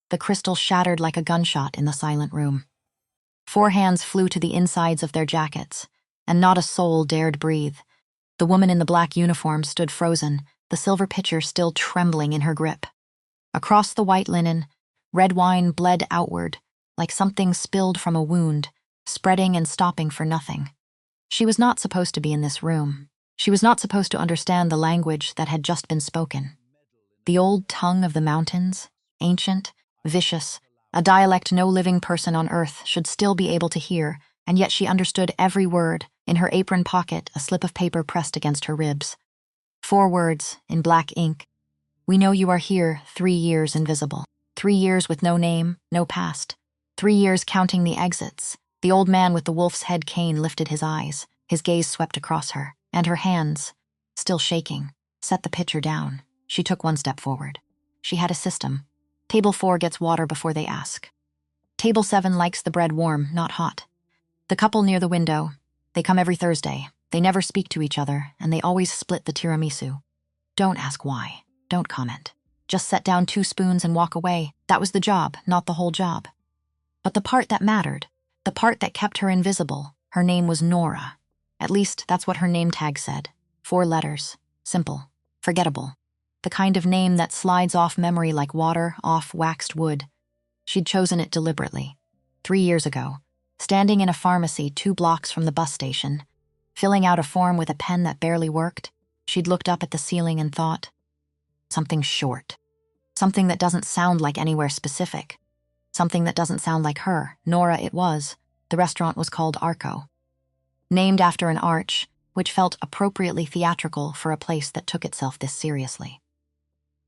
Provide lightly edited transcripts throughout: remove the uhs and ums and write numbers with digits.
The crystal shattered like a gunshot in the silent room. 4 hands flew to the insides of their jackets, and not a soul dared breathe. The woman in the black uniform stood frozen, the silver pitcher still trembling in her grip. Across the white linen, red wine bled outward, like something spilled from a wound, spreading and stopping for nothing. She was not supposed to be in this room. She was not supposed to understand the language that had just been spoken. The old tongue of the mountains, ancient, vicious, a dialect no living person on earth should still be able to hear, and yet she understood every word, in her apron pocket a slip of paper pressed against her ribs. 4 words, in black ink. We know you are here 3 years invisible. 3 years with no name, no past. 3 years counting the exits. The old man with the wolf's head cane lifted his eyes. His gaze swept across her, and her hands, still shaking, set the pitcher down. She took 1 step forward. She had a system. Table 4 gets water before they ask. Table 7 likes the bread warm, not hot. The couple near the window, they come every Thursday. They never speak to each other, and they always split the tiramisu. Don't ask why. Don't comment. Just set down 2 spoons and walk away. That was the job, not the whole job. But the part that mattered, the part that kept her invisible, her name was Nora. At least, that's what her name tag said. 4 letters. Simple. Forgettable. The kind of name that slides off memory like water off waxed wood. She'd chosen it deliberately. 3 years ago, standing in a pharmacy 2 blocks from the bus station, filling out a form with a pen that barely worked, she'd looked up at the ceiling and thought, something short. Something that doesn't sound like anywhere specific. Something that doesn't sound like her. Nora it was. The restaurant was called Arco. Named after an arch, which felt appropriately theatrical for a place that took itself this seriously.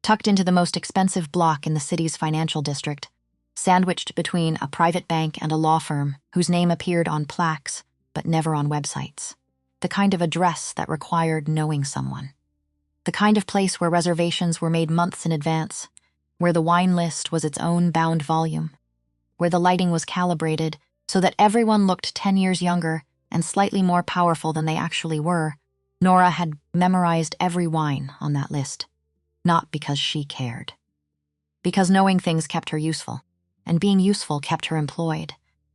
Tucked into the most expensive block in the city's financial district, sandwiched between a private bank and a law firm whose name appeared on plaques but never on websites. The kind of address that required knowing someone. The kind of place where reservations were made months in advance, where the wine list was its own bound volume, where the lighting was calibrated so that everyone looked 10 years younger and slightly more powerful than they actually were. Nora had memorized every wine on that list, not because she cared. Because knowing things kept her useful, and being useful kept her employed,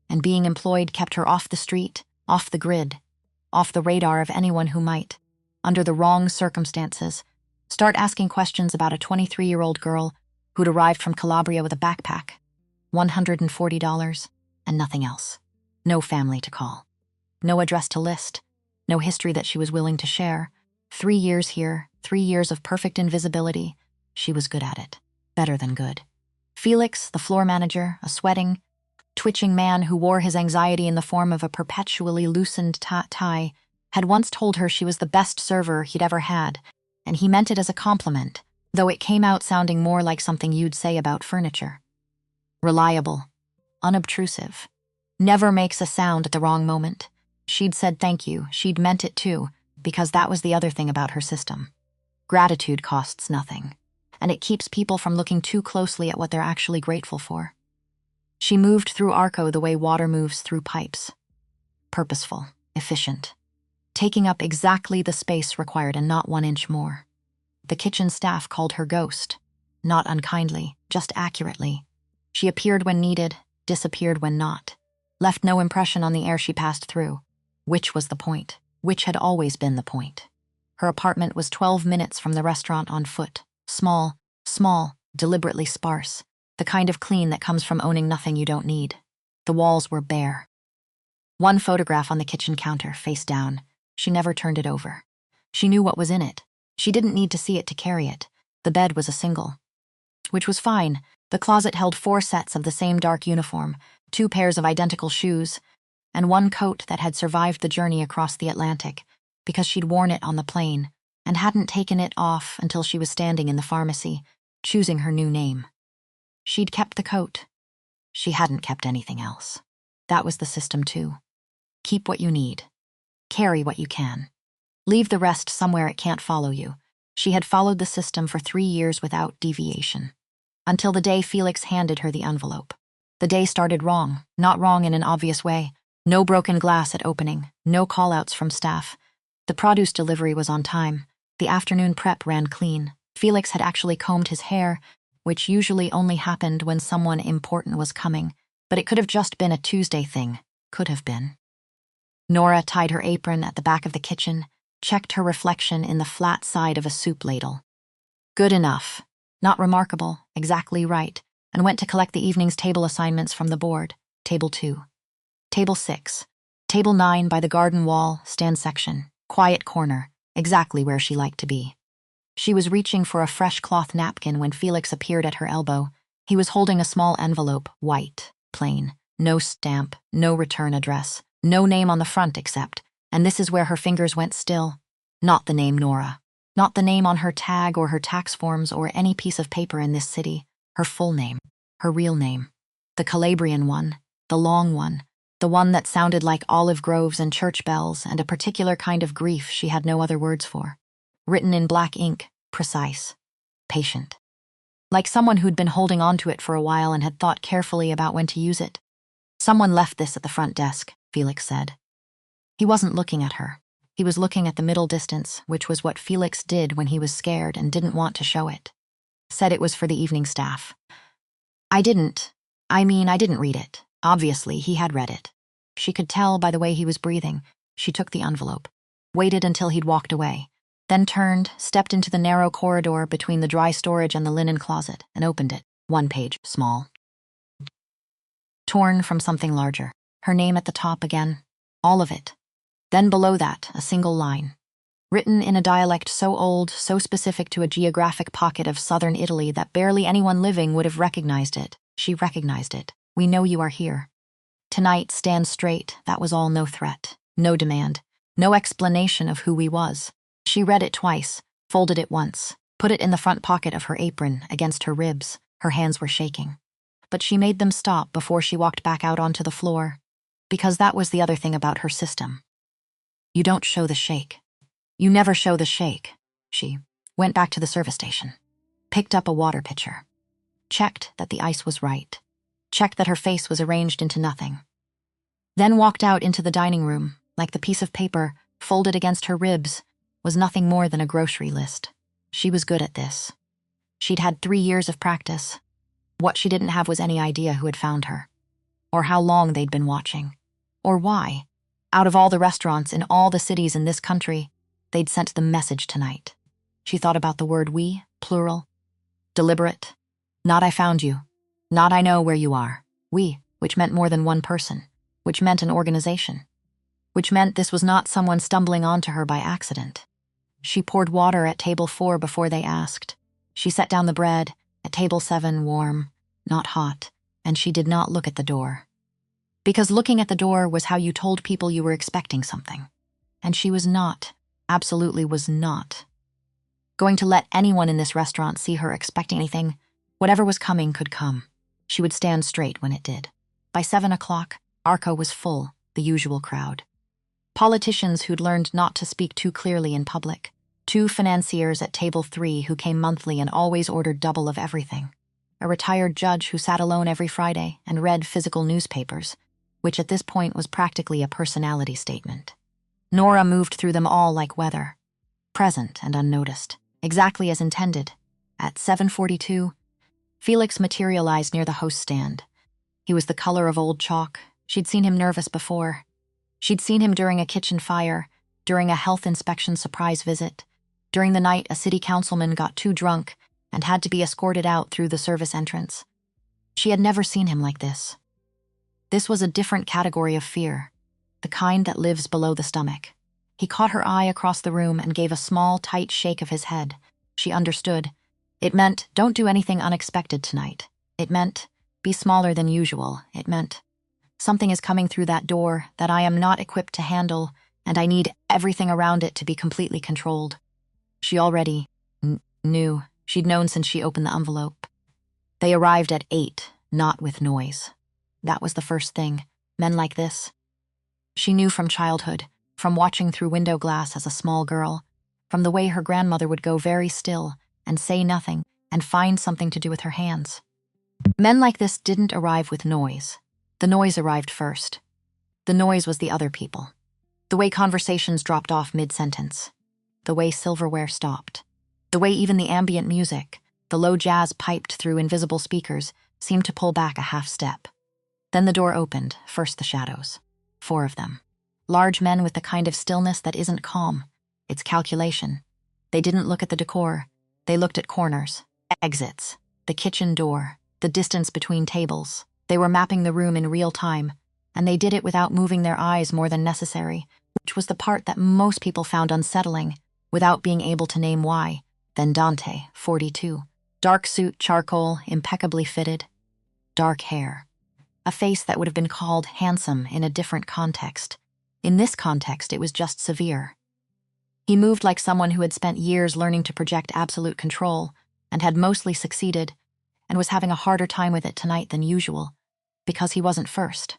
and being employed kept her off the street, off the grid, off the radar of anyone who might, under the wrong circumstances, start asking questions about a 23-year-old girl who'd arrived from Calabria with a backpack, $140, and nothing else. No family to call. No address to list. No history that she was willing to share. 3 years here, 3 years of perfect invisibility. She was good at it. Better than good. Felix, the floor manager, a sweating, twitching man who wore his anxiety in the form of a perpetually loosened tie, had once told her she was the best server he'd ever had, and he meant it as a compliment, though it came out sounding more like something you'd say about furniture. Reliable. Unobtrusive. Never makes a sound at the wrong moment. She'd said thank you, she'd meant it too, because that was the other thing about her system. Gratitude costs nothing, and it keeps people from looking too closely at what they're actually grateful for. She moved through Arco the way water moves through pipes. Purposeful, efficient, taking up exactly the space required and not 1 inch more. The kitchen staff called her Ghost, not unkindly, just accurately. She appeared when needed, disappeared when not, left no impression on the air she passed through. Which was the point, which had always been the point. Her apartment was 12 minutes from the restaurant on foot, small, deliberately sparse, the kind of clean that comes from owning nothing you don't need. The walls were bare. 1 photograph on the kitchen counter, face down. She never turned it over. She knew what was in it. She didn't need to see it to carry it. The bed was a single. Which was fine. The closet held 4 sets of the same dark uniform, 2 pairs of identical shoes, and 1 coat that had survived the journey across the Atlantic, because she'd worn it on the plane, and hadn't taken it off until she was standing in the pharmacy, choosing her new name. She'd kept the coat. She hadn't kept anything else. That was the system too. Keep what you need. Carry what you can. Leave the rest somewhere it can't follow you. She had followed the system for 3 years without deviation. Until the day Felix handed her the envelope. The day started wrong, not wrong in an obvious way. No broken glass at opening, no call-outs from staff. The produce delivery was on time. The afternoon prep ran clean. Felix had actually combed his hair, which usually only happened when someone important was coming, but it could have just been a Tuesday thing. Could have been. Nora tied her apron at the back of the kitchen, checked her reflection in the flat side of a soup ladle. Good enough. Not remarkable, exactly right, and went to collect the evening's table assignments from the board. Table 2. Table 6. Table 9 by the garden wall, stand section. Quiet corner, exactly where she liked to be. She was reaching for a fresh cloth napkin when Felix appeared at her elbow. He was holding a small envelope, white, plain, no stamp, no return address, no name on the front except, and this is where her fingers went still, not the name Nora. Not the name on her tag or her tax forms or any piece of paper in this city. Her full name. Her real name. The Calabrian one. The long one. The one that sounded like olive groves and church bells and a particular kind of grief she had no other words for. Written in black ink. Precise. Patient. Like someone who'd been holding on to it for a while and had thought carefully about when to use it. Someone left this at the front desk, Felix said. He wasn't looking at her. He was looking at the middle distance, which was what Felix did when he was scared and didn't want to show it. Said it was for the evening staff. I didn't read it. Obviously, he had read it. She could tell by the way he was breathing. She took the envelope, waited until he'd walked away, then turned, stepped into the narrow corridor between the dry storage and the linen closet, and opened it. One page, small. Torn from something larger. Her name at the top again. All of it. Then below that, a single line. Written in a dialect so old, so specific to a geographic pocket of southern Italy that barely anyone living would have recognized it. She recognized it. We know you are here. Tonight, stand straight. That was all. No threat. No demand. No explanation of who he was. She read it twice, folded it once, put it in the front pocket of her apron, against her ribs. Her hands were shaking. But she made them stop before she walked back out onto the floor. Because that was the other thing about her system. You don't show the shake. You never show the shake. She went back to the service station. Picked up a water pitcher. Checked that the ice was right. Checked that her face was arranged into nothing. Then walked out into the dining room, like the piece of paper, folded against her ribs, was nothing more than a grocery list. She was good at this. She'd had 3 years of practice. What she didn't have was any idea who had found her. Or how long they'd been watching. Or why. Out of all the restaurants in all the cities in this country, they'd sent the message tonight. She thought about the word we, plural. Deliberate. Not I found you. Not I know where you are. We, which meant more than one person. Which meant an organization. Which meant this was not someone stumbling onto her by accident. She poured water at table 4 before they asked. She set down the bread, at table 7 warm, not hot, and she did not look at the door. Because looking at the door was how you told people you were expecting something. And she was not, absolutely was not, going to let anyone in this restaurant see her expecting anything. Whatever was coming could come. She would stand straight when it did. By 7 o'clock, Arco was full, the usual crowd. Politicians who'd learned not to speak too clearly in public. 2 financiers at table 3 who came monthly and always ordered double of everything. A retired judge who sat alone every Friday and read physical newspapers, which at this point was practically a personality statement. Nora moved through them all like weather, present and unnoticed, exactly as intended. At 7:42, Felix materialized near the host stand. He was the color of old chalk. She'd seen him nervous before. She'd seen him during a kitchen fire, during a health inspection surprise visit, during the night a city councilman got too drunk and had to be escorted out through the service entrance. She had never seen him like this. This was a different category of fear, the kind that lives below the stomach. He caught her eye across the room and gave a small, tight shake of his head. She understood. It meant, don't do anything unexpected tonight. It meant, be smaller than usual. It meant, something is coming through that door that I am not equipped to handle, and I need everything around it to be completely controlled. She already knew. She'd known since she opened the envelope. They arrived at 8, not with noise. That was the first thing. Men like this. She knew from childhood, from watching through window glass as a small girl, from the way her grandmother would go very still and say nothing and find something to do with her hands. Men like this didn't arrive with noise. The noise arrived first. The noise was the other people. The way conversations dropped off mid-sentence. The way silverware stopped. The way even the ambient music, The low jazz piped through invisible speakers seemed to pull back a half step. Then the door opened, first the shadows. 4 of them. Large men with the kind of stillness that isn't calm. It's calculation. They didn't look at the decor. They looked at corners, exits, the kitchen door, the distance between tables. They were mapping the room in real time, and they did it without moving their eyes more than necessary, which was the part that most people found unsettling, without being able to name why. Then Dante, 42. Dark suit, charcoal, impeccably fitted. Dark hair. A face that would have been called handsome in a different context. In this context, it was just severe. He moved like someone who had spent years learning to project absolute control, and had mostly succeeded, and was having a harder time with it tonight than usual, because he wasn't first.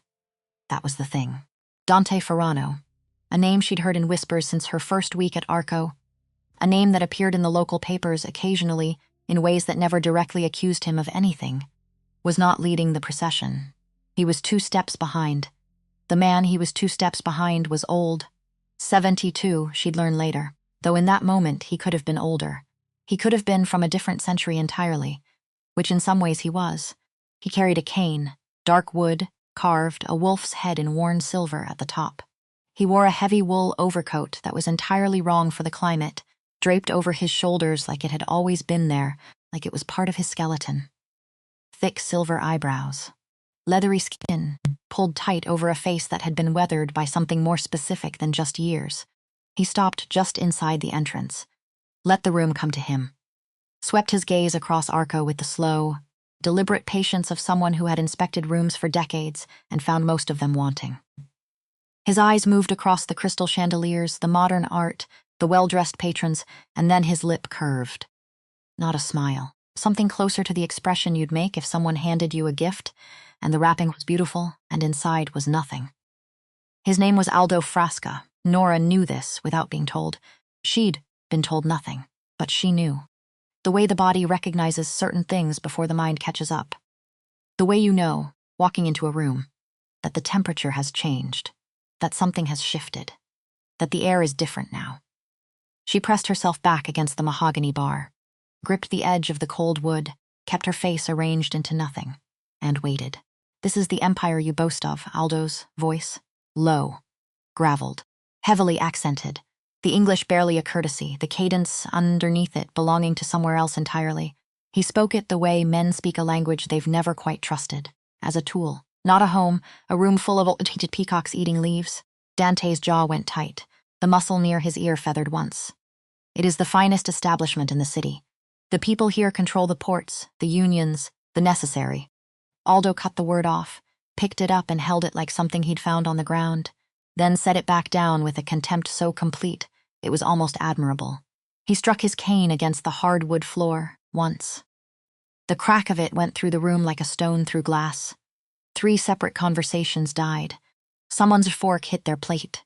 That was the thing. Dante Ferrano, a name she'd heard in whispers since her first week at Arco, a name that appeared in the local papers occasionally in ways that never directly accused him of anything, was not leading the procession. He was 2 steps behind. The man he was 2 steps behind was old. 72, she'd learn later, though in that moment he could have been older. He could have been from a different century entirely, which in some ways he was. He carried a cane, dark wood, carved, a wolf's head in worn silver at the top. He wore a heavy wool overcoat that was entirely wrong for the climate, draped over his shoulders like it had always been there, like it was part of his skeleton. Thick silver eyebrows. Leathery skin, pulled tight over a face that had been weathered by something more specific than just years. He stopped just inside the entrance. Let the room come to him. Swept his gaze across Arco with the slow, deliberate patience of someone who had inspected rooms for decades and found most of them wanting. His eyes moved across the crystal chandeliers, the modern art, the well-dressed patrons, and then his lip curved. Not a smile. Something closer to the expression you'd make if someone handed you a gift, and the wrapping was beautiful, and inside was nothing. His name was Aldo Frasca. Nora knew this without being told. She'd been told nothing, but she knew. The way the body recognizes certain things before the mind catches up. The way you know, walking into a room, that the temperature has changed, that something has shifted, that the air is different now. She pressed herself back against the mahogany bar, gripped the edge of the cold wood, kept her face arranged into nothing, and waited. This is the empire you boast of, Aldo's voice. Low, graveled, heavily accented. The English barely a courtesy, the cadence underneath it belonging to somewhere else entirely. He spoke it the way men speak a language they've never quite trusted, as a tool, not a home, a room full of old-tainted peacocks eating leaves. Dante's jaw went tight, the muscle near his ear feathered once. It is the finest establishment in the city. The people here control the ports, the unions, the necessary. Aldo cut the word off, picked it up and held it like something he'd found on the ground, then set it back down with a contempt so complete it was almost admirable. He struck his cane against the hardwood floor, once. The crack of it went through the room like a stone through glass. 3 separate conversations died. Someone's fork hit their plate.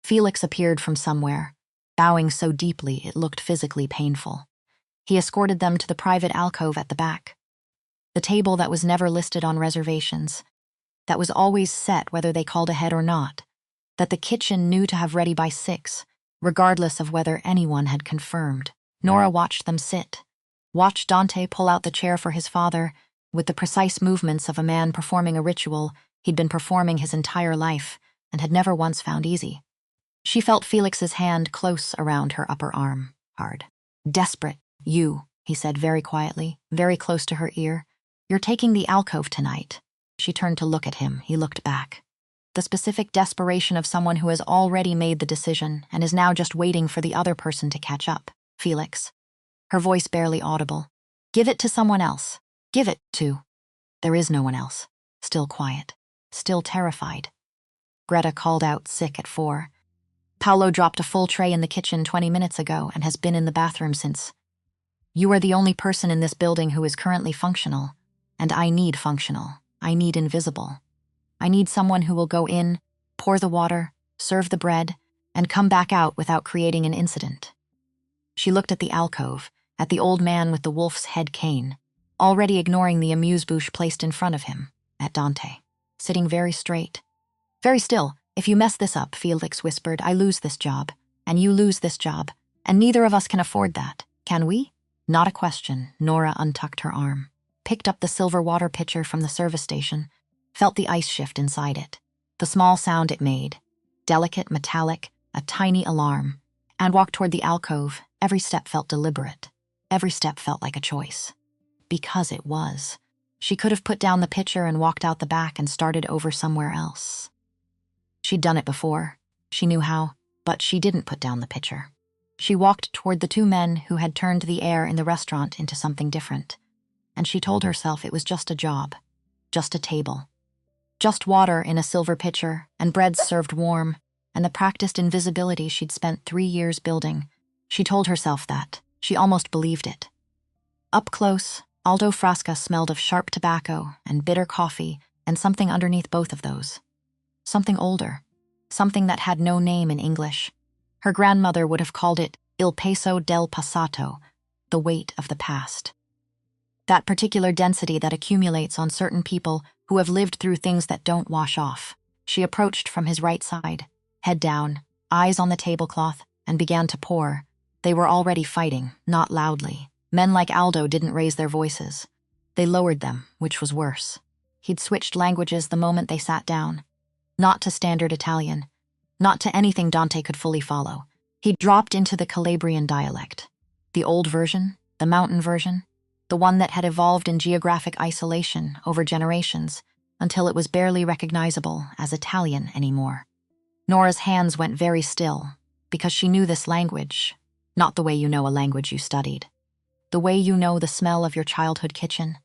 Felix appeared from somewhere, bowing so deeply it looked physically painful. He escorted them to the private alcove at the back. The table that was never listed on reservations, that was always set whether they called ahead or not, that the kitchen knew to have ready by 6, regardless of whether anyone had confirmed. Nora watched them sit, watched Dante pull out the chair for his father, with the precise movements of a man performing a ritual he'd been performing his entire life and had never once found easy. She felt Felix's hand close around her upper arm, hard. Desperate, you, he said very quietly, very close to her ear. You're taking the alcove tonight. She turned to look at him. He looked back. The specific desperation of someone who has already made the decision and is now just waiting for the other person to catch up. Felix. Her voice barely audible. Give it to someone else. Give it to. There is no one else. Still quiet. Still terrified. Greta called out sick at 4. Paolo dropped a full tray in the kitchen 20 minutes ago and has been in the bathroom since. You are the only person in this building who is currently functional, and I need functional. I need invisible. I need someone who will go in, pour the water, serve the bread, and come back out without creating an incident. She looked at the alcove, at the old man with the wolf's head cane, already ignoring the amuse-bouche placed in front of him, at Dante, sitting very straight. Very still. If you mess this up, Felix whispered, I lose this job, and you lose this job, and neither of us can afford that. Can we? Not a question, Nora untucked her arm, picked up the silver water pitcher from the service station, felt the ice shift inside it, the small sound it made, delicate, metallic, a tiny alarm, and walked toward the alcove. Every step felt deliberate. Every step felt like a choice. Because it was. She could have put down the pitcher and walked out the back and started over somewhere else. She'd done it before. She knew how, but she didn't put down the pitcher. She walked toward the two men who had turned the air in the restaurant into something different, and she told herself it was just a job, just a table, just water in a silver pitcher and bread served warm, and the practiced invisibility she'd spent 3 years building. She told herself that. She almost believed it. Up close, Aldo Frasca smelled of sharp tobacco and bitter coffee and something underneath both of those. Something older, something that had no name in English. Her grandmother would have called it il peso del passato, the weight of the past. That particular density that accumulates on certain people who have lived through things that don't wash off. She approached from his right side, head down, eyes on the tablecloth, and began to pour. They were already fighting, not loudly. Men like Aldo didn't raise their voices. They lowered them, which was worse. He'd switched languages the moment they sat down. Not to standard Italian, not to anything Dante could fully follow. He'd dropped into the Calabrian dialect. The old version, the mountain version, the one that had evolved in geographic isolation over generations until it was barely recognizable as Italian anymore. Nora's hands went very still because she knew this language, not the way you know a language you studied. The way you know the smell of your childhood kitchen.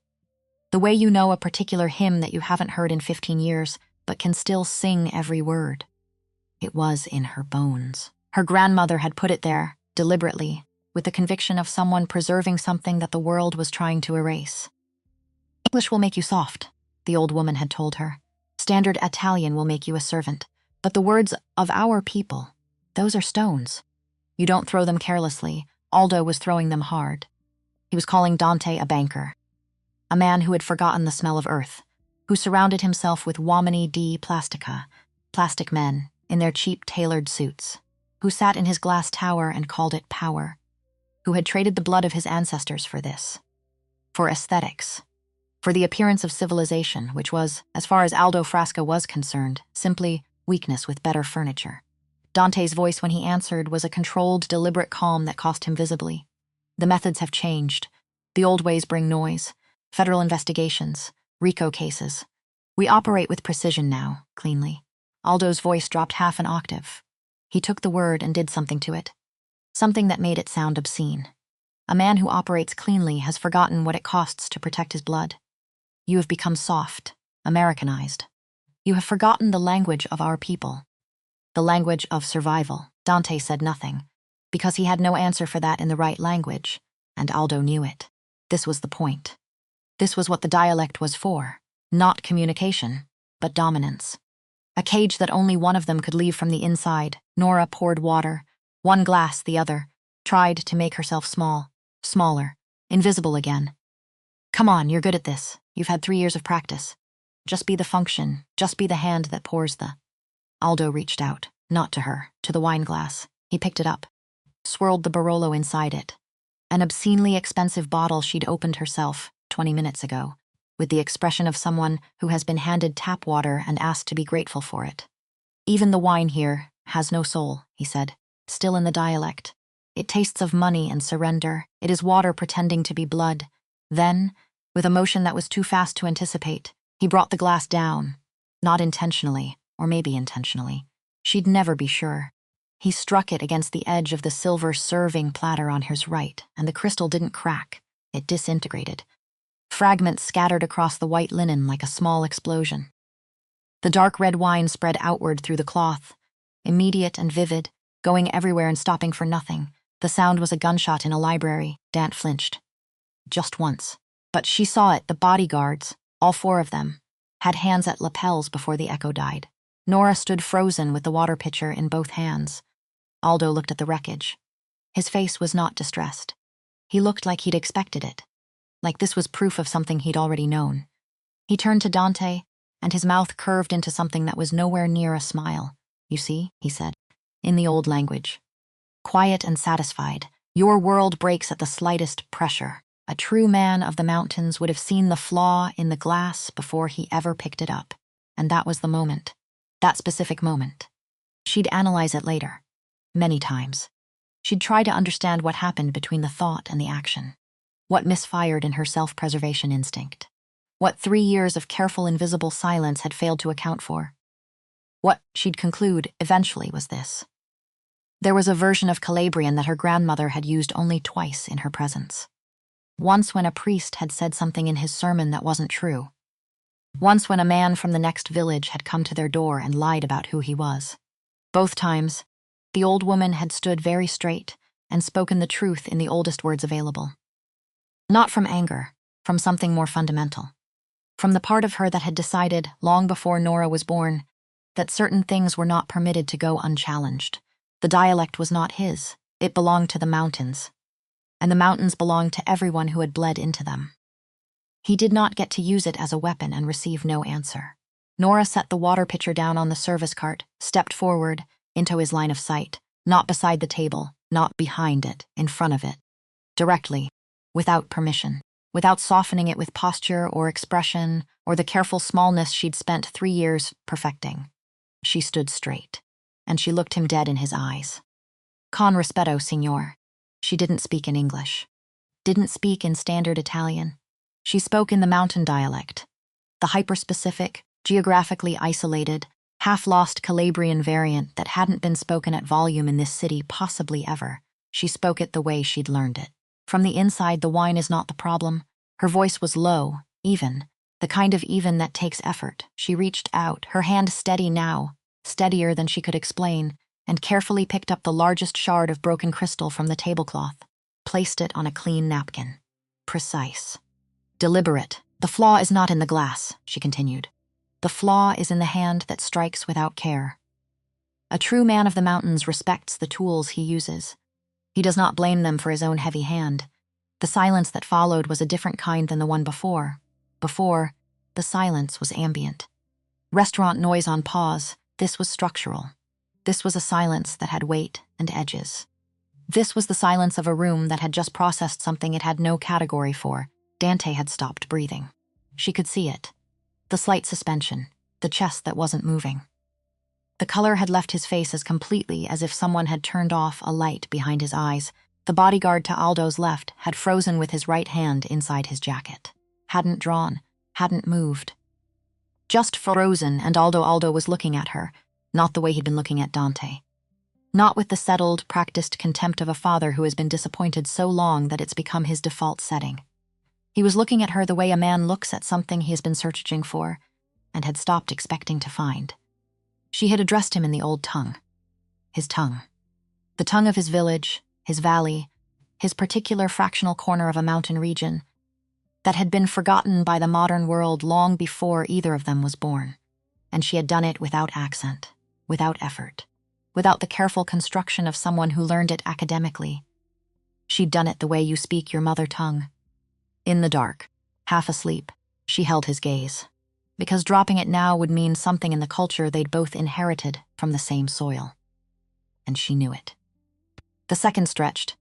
The way you know a particular hymn that you haven't heard in 15 years but can still sing every word. It was in her bones. Her grandmother had put it there, deliberately, with the conviction of someone preserving something that the world was trying to erase. English will make you soft, the old woman had told her. Standard Italian will make you a servant. But the words of our people, those are stones. You don't throw them carelessly. Aldo was throwing them hard. He was calling Dante a banker, a man who had forgotten the smell of earth, who surrounded himself with uomini di plastica, plastic men, in their cheap tailored suits, who sat in his glass tower and called it power, who had traded the blood of his ancestors for this, for aesthetics, for the appearance of civilization, which was, as far as Aldo Frasca was concerned, simply weakness with better furniture. Dante's voice when he answered was a controlled, deliberate calm that cost him visibly. The methods have changed. The old ways bring noise, federal investigations, RICO cases. We operate with precision now, cleanly. Aldo's voice dropped half an octave. He took the word and did something to it. Something that made it sound obscene. A man who operates cleanly has forgotten what it costs to protect his blood. You have become soft, Americanized. You have forgotten the language of our people. The language of survival. Dante said nothing, because he had no answer for that in the right language, and Aldo knew it. This was the point. This was what the dialect was for. Not communication, but dominance. A cage that only one of them could leave from the inside. Nora poured water, one glass the other, tried to make herself small, smaller, invisible again. Come on, you're good at this. You've had 3 years of practice. Just be the function, just be the hand that pours the... Aldo reached out, not to her, to the wine glass. He picked it up, swirled the Barolo inside it. An obscenely expensive bottle she'd opened herself 20 minutes ago, with the expression of someone who has been handed tap water and asked to be grateful for it. Even the wine here has no soul, he said, still in the dialect. It tastes of money and surrender. It is water pretending to be blood. Then, with a motion that was too fast to anticipate, he brought the glass down, not intentionally, or maybe intentionally. She'd never be sure. He struck it against the edge of the silver serving platter on his right, and the crystal didn't crack. It disintegrated. Fragments scattered across the white linen like a small explosion. The dark red wine spread outward through the cloth, immediate and vivid, going everywhere and stopping for nothing. The sound was a gunshot in a library. Dante flinched. Just once. But she saw it. The bodyguards, all 4 of them, had hands at lapels before the echo died. Nora stood frozen with the water pitcher in both hands. Aldo looked at the wreckage. His face was not distressed. He looked like he'd expected it, like this was proof of something he'd already known. He turned to Dante, and his mouth curved into something that was nowhere near a smile. You see, he said, in the old language. Quiet and satisfied, Your world breaks at the slightest pressure. A true man of the mountains would have seen the flaw in the glass before he ever picked it up. And that was the moment. That specific moment. She'd analyze it later. Many times. She'd try to understand what happened between the thought and the action. What misfired in her self-preservation instinct. What 3 years of careful invisible silence had failed to account for. What, she'd conclude, eventually was this. There was a version of Calabrian that her grandmother had used only twice in her presence. Once when a priest had said something in his sermon that wasn't true. Once when a man from the next village had come to their door and lied about who he was. Both times, the old woman had stood very straight and spoken the truth in the oldest words available. Not from anger, from something more fundamental. From the part of her that had decided, long before Nora was born, that certain things were not permitted to go unchallenged. The dialect was not his. It belonged to the mountains. And the mountains belonged to everyone who had bled into them. He did not get to use it as a weapon and receive no answer. Nora set the water pitcher down on the service cart, stepped forward, into his line of sight, not beside the table, not behind it, in front of it. Directly, without permission, without softening it with posture or expression or the careful smallness she'd spent 3 years perfecting. She stood straight, and she looked him dead in his eyes. Con rispetto, signor. She didn't speak in English. Didn't speak in standard Italian. She spoke in the mountain dialect, the hyper-specific, geographically isolated, half-lost Calabrian variant that hadn't been spoken at volume in this city possibly ever. She spoke it the way she'd learned it. From the inside, the wine is not the problem. Her voice was low, even, the kind of even that takes effort. She reached out, her hand steady now, steadier than she could explain, and carefully picked up the largest shard of broken crystal from the tablecloth, placed it on a clean napkin. Precise. Deliberate. The flaw is not in the glass, she continued. The flaw is in the hand that strikes without care. A true man of the mountains respects the tools he uses. He does not blame them for his own heavy hand. The silence that followed was a different kind than the one before. Before, the silence was ambient. Restaurant noise on pause. This was structural. This was a silence that had weight and edges. This was the silence of a room that had just processed something it had no category for. Dante had stopped breathing. She could see it. The slight suspension, the chest that wasn't moving. The color had left his face as completely as if someone had turned off a light behind his eyes. The bodyguard to Aldo's left had frozen with his right hand inside his jacket. Hadn't drawn, hadn't moved. Just frozen, and Aldo was looking at her, not the way he'd been looking at Dante. Not with the settled, practiced contempt of a father who has been disappointed so long that it's become his default setting. He was looking at her the way a man looks at something he has been searching for, and had stopped expecting to find. She had addressed him in the old tongue. His tongue. The tongue of his village, his valley, his particular fractional corner of a mountain region that had been forgotten by the modern world long before either of them was born. And she had done it without accent, without effort, without the careful construction of someone who learned it academically. She'd done it the way you speak your mother tongue. In the dark, half asleep, she held his gaze, because dropping it now would mean something in the culture they'd both inherited from the same soil. And she knew it. The second stretched,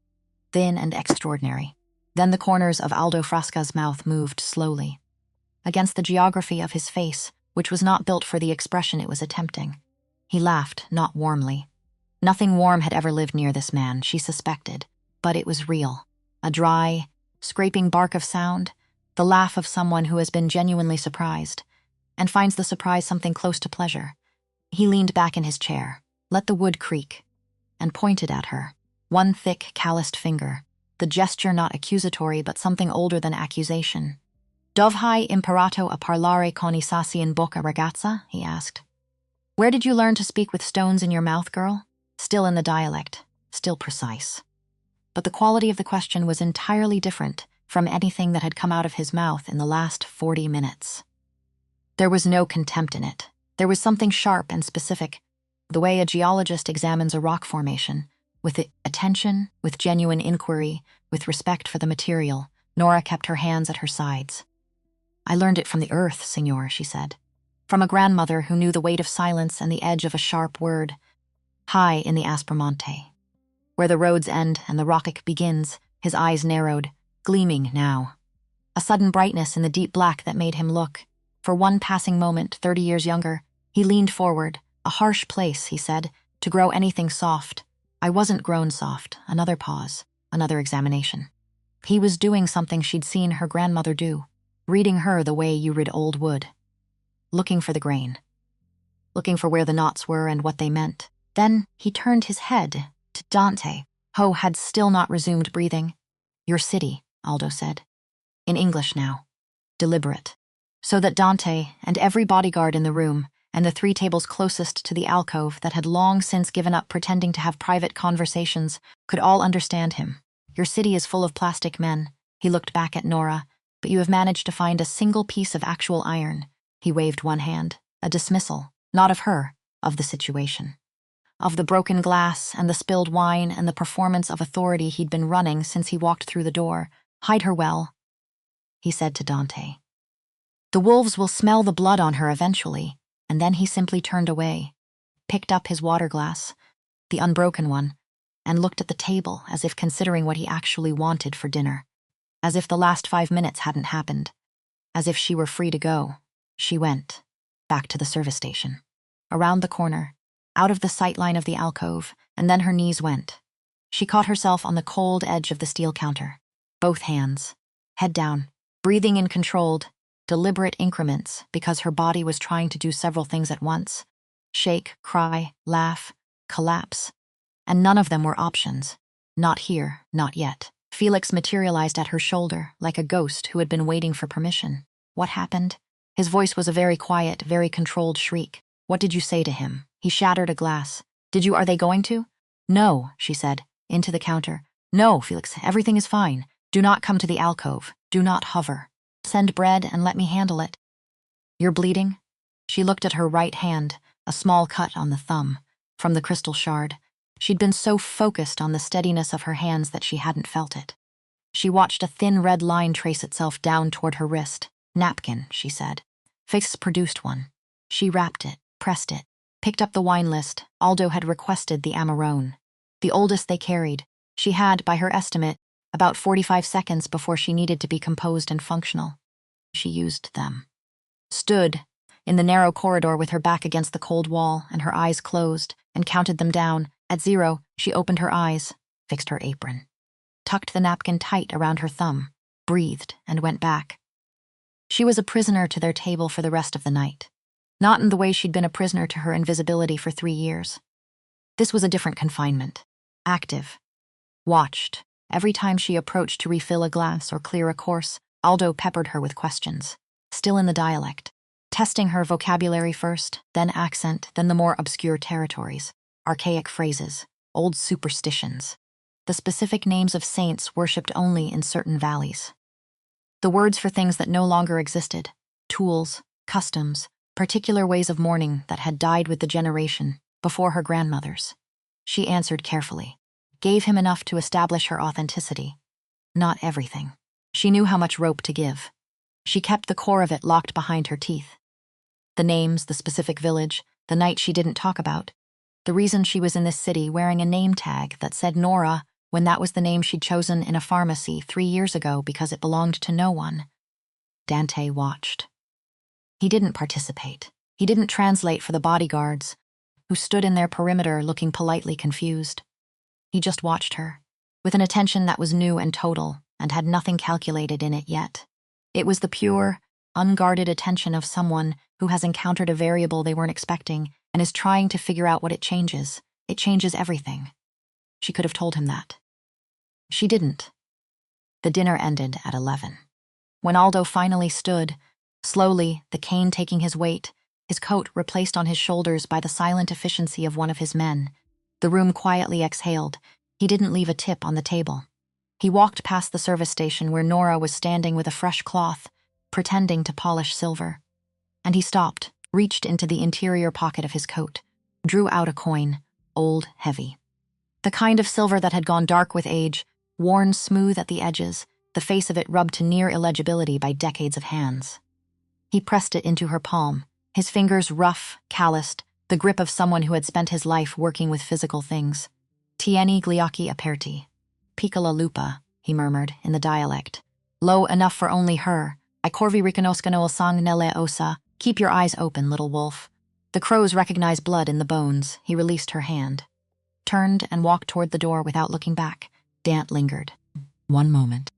thin and extraordinary. Then the corners of Aldo Frasca's mouth moved slowly, against the geography of his face, which was not built for the expression it was attempting. He laughed, not warmly. Nothing warm had ever lived near this man, she suspected, but it was real. A dry, scraping bark of sound, the laugh of someone who has been genuinely surprised, and finds the surprise something close to pleasure. He leaned back in his chair, let the wood creak, and pointed at her, one thick, calloused finger, the gesture not accusatory but something older than accusation. Dove hai imparato a parlare con I sassi in bocca, ragazza? He asked. Where did you learn to speak with stones in your mouth, girl? Still in the dialect, still precise. But the quality of the question was entirely different from anything that had come out of his mouth in the last 40 minutes. There was no contempt in it. There was something sharp and specific, the way a geologist examines a rock formation, with attention, with genuine inquiry, with respect for the material. Nora kept her hands at her sides. I learned it from the earth, signor, she said. From a grandmother who knew the weight of silence and the edge of a sharp word, high in the Aspromonte. Where the roads end and the rocket begins, his eyes narrowed, gleaming now. A sudden brightness in the deep black that made him look. For one passing moment, 30 years younger, he leaned forward. A harsh place, he said, to grow anything soft. I wasn't grown soft. Another pause, another examination. He was doing something she'd seen her grandmother do, reading her the way you read old wood. Looking for the grain. Looking for where the knots were and what they meant. Then he turned his head to Dante. Ho had still not resumed breathing. Your city, Aldo said. In English now. Deliberate. So that Dante and every bodyguard in the room, and the 3 tables closest to the alcove that had long since given up pretending to have private conversations, could all understand him. Your city is full of plastic men. He looked back at Nora. But you have managed to find a single piece of actual iron. He waved one hand. A dismissal. Not of her, of the situation. Of the broken glass and the spilled wine and the performance of authority he'd been running since he walked through the door. Hide her well, he said to Dante. The wolves will smell the blood on her eventually. And then he simply turned away, picked up his water glass, the unbroken one, and looked at the table as if considering what he actually wanted for dinner. As if the last 5 minutes hadn't happened. As if she were free to go. She went, back to the service station. Around the corner, out of the sightline of the alcove, and then her knees went. She caught herself on the cold edge of the steel counter. Both hands, head down, breathing in controlled, deliberate increments because her body was trying to do several things at once. Shake, cry, laugh, collapse. And none of them were options. Not here, not yet. Felix materialized at her shoulder like a ghost who had been waiting for permission. What happened? His voice was a very quiet, very controlled shriek. What did you say to him? He shattered a glass. Are they going to? No, she said, into the counter. No, Felix, everything is fine. Do not come to the alcove. Do not hover. Send bread and let me handle it. You're bleeding? She looked at her right hand, a small cut on the thumb, from the crystal shard. She'd been so focused on the steadiness of her hands that she hadn't felt it. She watched a thin red line trace itself down toward her wrist. Napkin, she said. Fix produced one. She wrapped it, pressed it, picked up the wine list. Aldo had requested the Amarone. The oldest they carried. She had, by her estimate, about 45 seconds before she needed to be composed and functional. She used them. Stood in the narrow corridor with her back against the cold wall and her eyes closed, and counted them down. At 0, she opened her eyes, fixed her apron, tucked the napkin tight around her thumb, breathed, and went back. She was a prisoner to their table for the rest of the night. Not in the way she'd been a prisoner to her invisibility for 3 years. This was a different confinement. Active. Watched. Every time she approached to refill a glass or clear a course, Aldo peppered her with questions. Still in the dialect. Testing her vocabulary first, then accent, then the more obscure territories. Archaic phrases. Old superstitions. The specific names of saints worshipped only in certain valleys. The words for things that no longer existed. Tools, customs, particular ways of mourning that had died with the generation before her grandmother's. She answered carefully. Gave him enough to establish her authenticity. Not everything. She knew how much rope to give. She kept the core of it locked behind her teeth. The names, the specific village, the night she didn't talk about. The reason she was in this city wearing a name tag that said Nora when that was the name she'd chosen in a pharmacy 3 years ago because it belonged to no one. Dante watched. He didn't participate. He didn't translate for the bodyguards, who stood in their perimeter looking politely confused. He just watched her, with an attention that was new and total, and had nothing calculated in it yet. It was the pure, unguarded attention of someone who has encountered a variable they weren't expecting and is trying to figure out what it changes. It changes everything. She could have told him that. She didn't. The dinner ended at 11. When Aldo finally stood, slowly, the cane taking his weight, his coat replaced on his shoulders by the silent efficiency of one of his men, the room quietly exhaled. He didn't leave a tip on the table. He walked past the service station where Nora was standing with a fresh cloth, pretending to polish silver. And he stopped, reached into the interior pocket of his coat, drew out a coin, old, heavy. The kind of silver that had gone dark with age, worn smooth at the edges, the face of it rubbed to near illegibility by decades of hands. He pressed it into her palm, his fingers rough, calloused, the grip of someone who had spent his life working with physical things. Tieni gli occhi aperti. Piccola lupa, he murmured in the dialect. Low enough for only her. I corvi riconoscono il sang nelle ossa. Keep your eyes open, little wolf. The crows recognized blood in the bones. He released her hand, turned and walked toward the door without looking back. Dant lingered. 1 moment.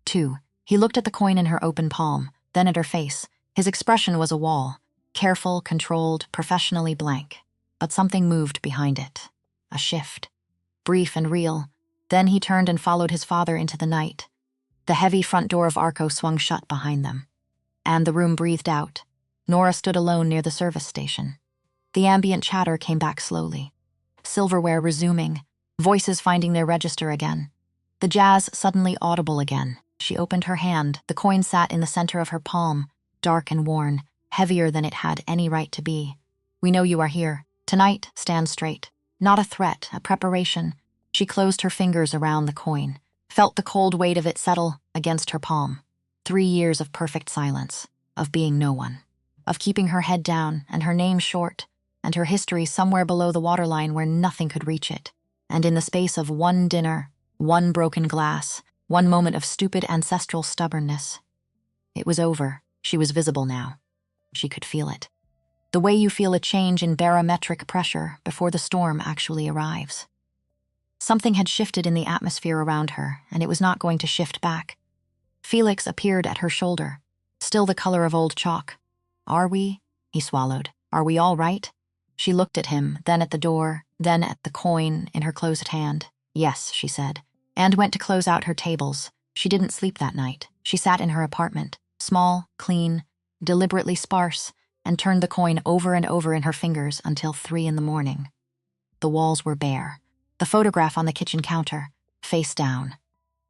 2. He looked at the coin in her open palm, then at her face. His expression was a wall, careful, controlled, professionally blank. But something moved behind it. A shift. Brief and real. Then he turned and followed his father into the night. The heavy front door of Arco swung shut behind them. And the room breathed out. Nora stood alone near the service station. The ambient chatter came back slowly. Silverware resuming, voices finding their register again. The jazz suddenly audible again. She opened her hand. The coin sat in the center of her palm, dark and worn, heavier than it had any right to be. We know you are here. Tonight, stand straight. Not a threat, a preparation. She closed her fingers around the coin, felt the cold weight of it settle against her palm. 3 years of perfect silence, of being no one, of keeping her head down and her name short, and her history somewhere below the waterline where nothing could reach it. And in the space of 1 dinner, 1 broken glass, 1 moment of stupid ancestral stubbornness. It was over. She was visible now. She could feel it. The way you feel a change in barometric pressure before the storm actually arrives. Something had shifted in the atmosphere around her, and it was not going to shift back. Felix appeared at her shoulder, still the color of old chalk. Are we? He swallowed. Are we all right? She looked at him, then at the door, then at the coin in her closed hand. Yes, she said, and went to close out her tables. She didn't sleep that night. She sat in her apartment, small, clean, deliberately sparse, and turned the coin over and over in her fingers until 3 in the morning. The walls were bare. The photograph on the kitchen counter, face down.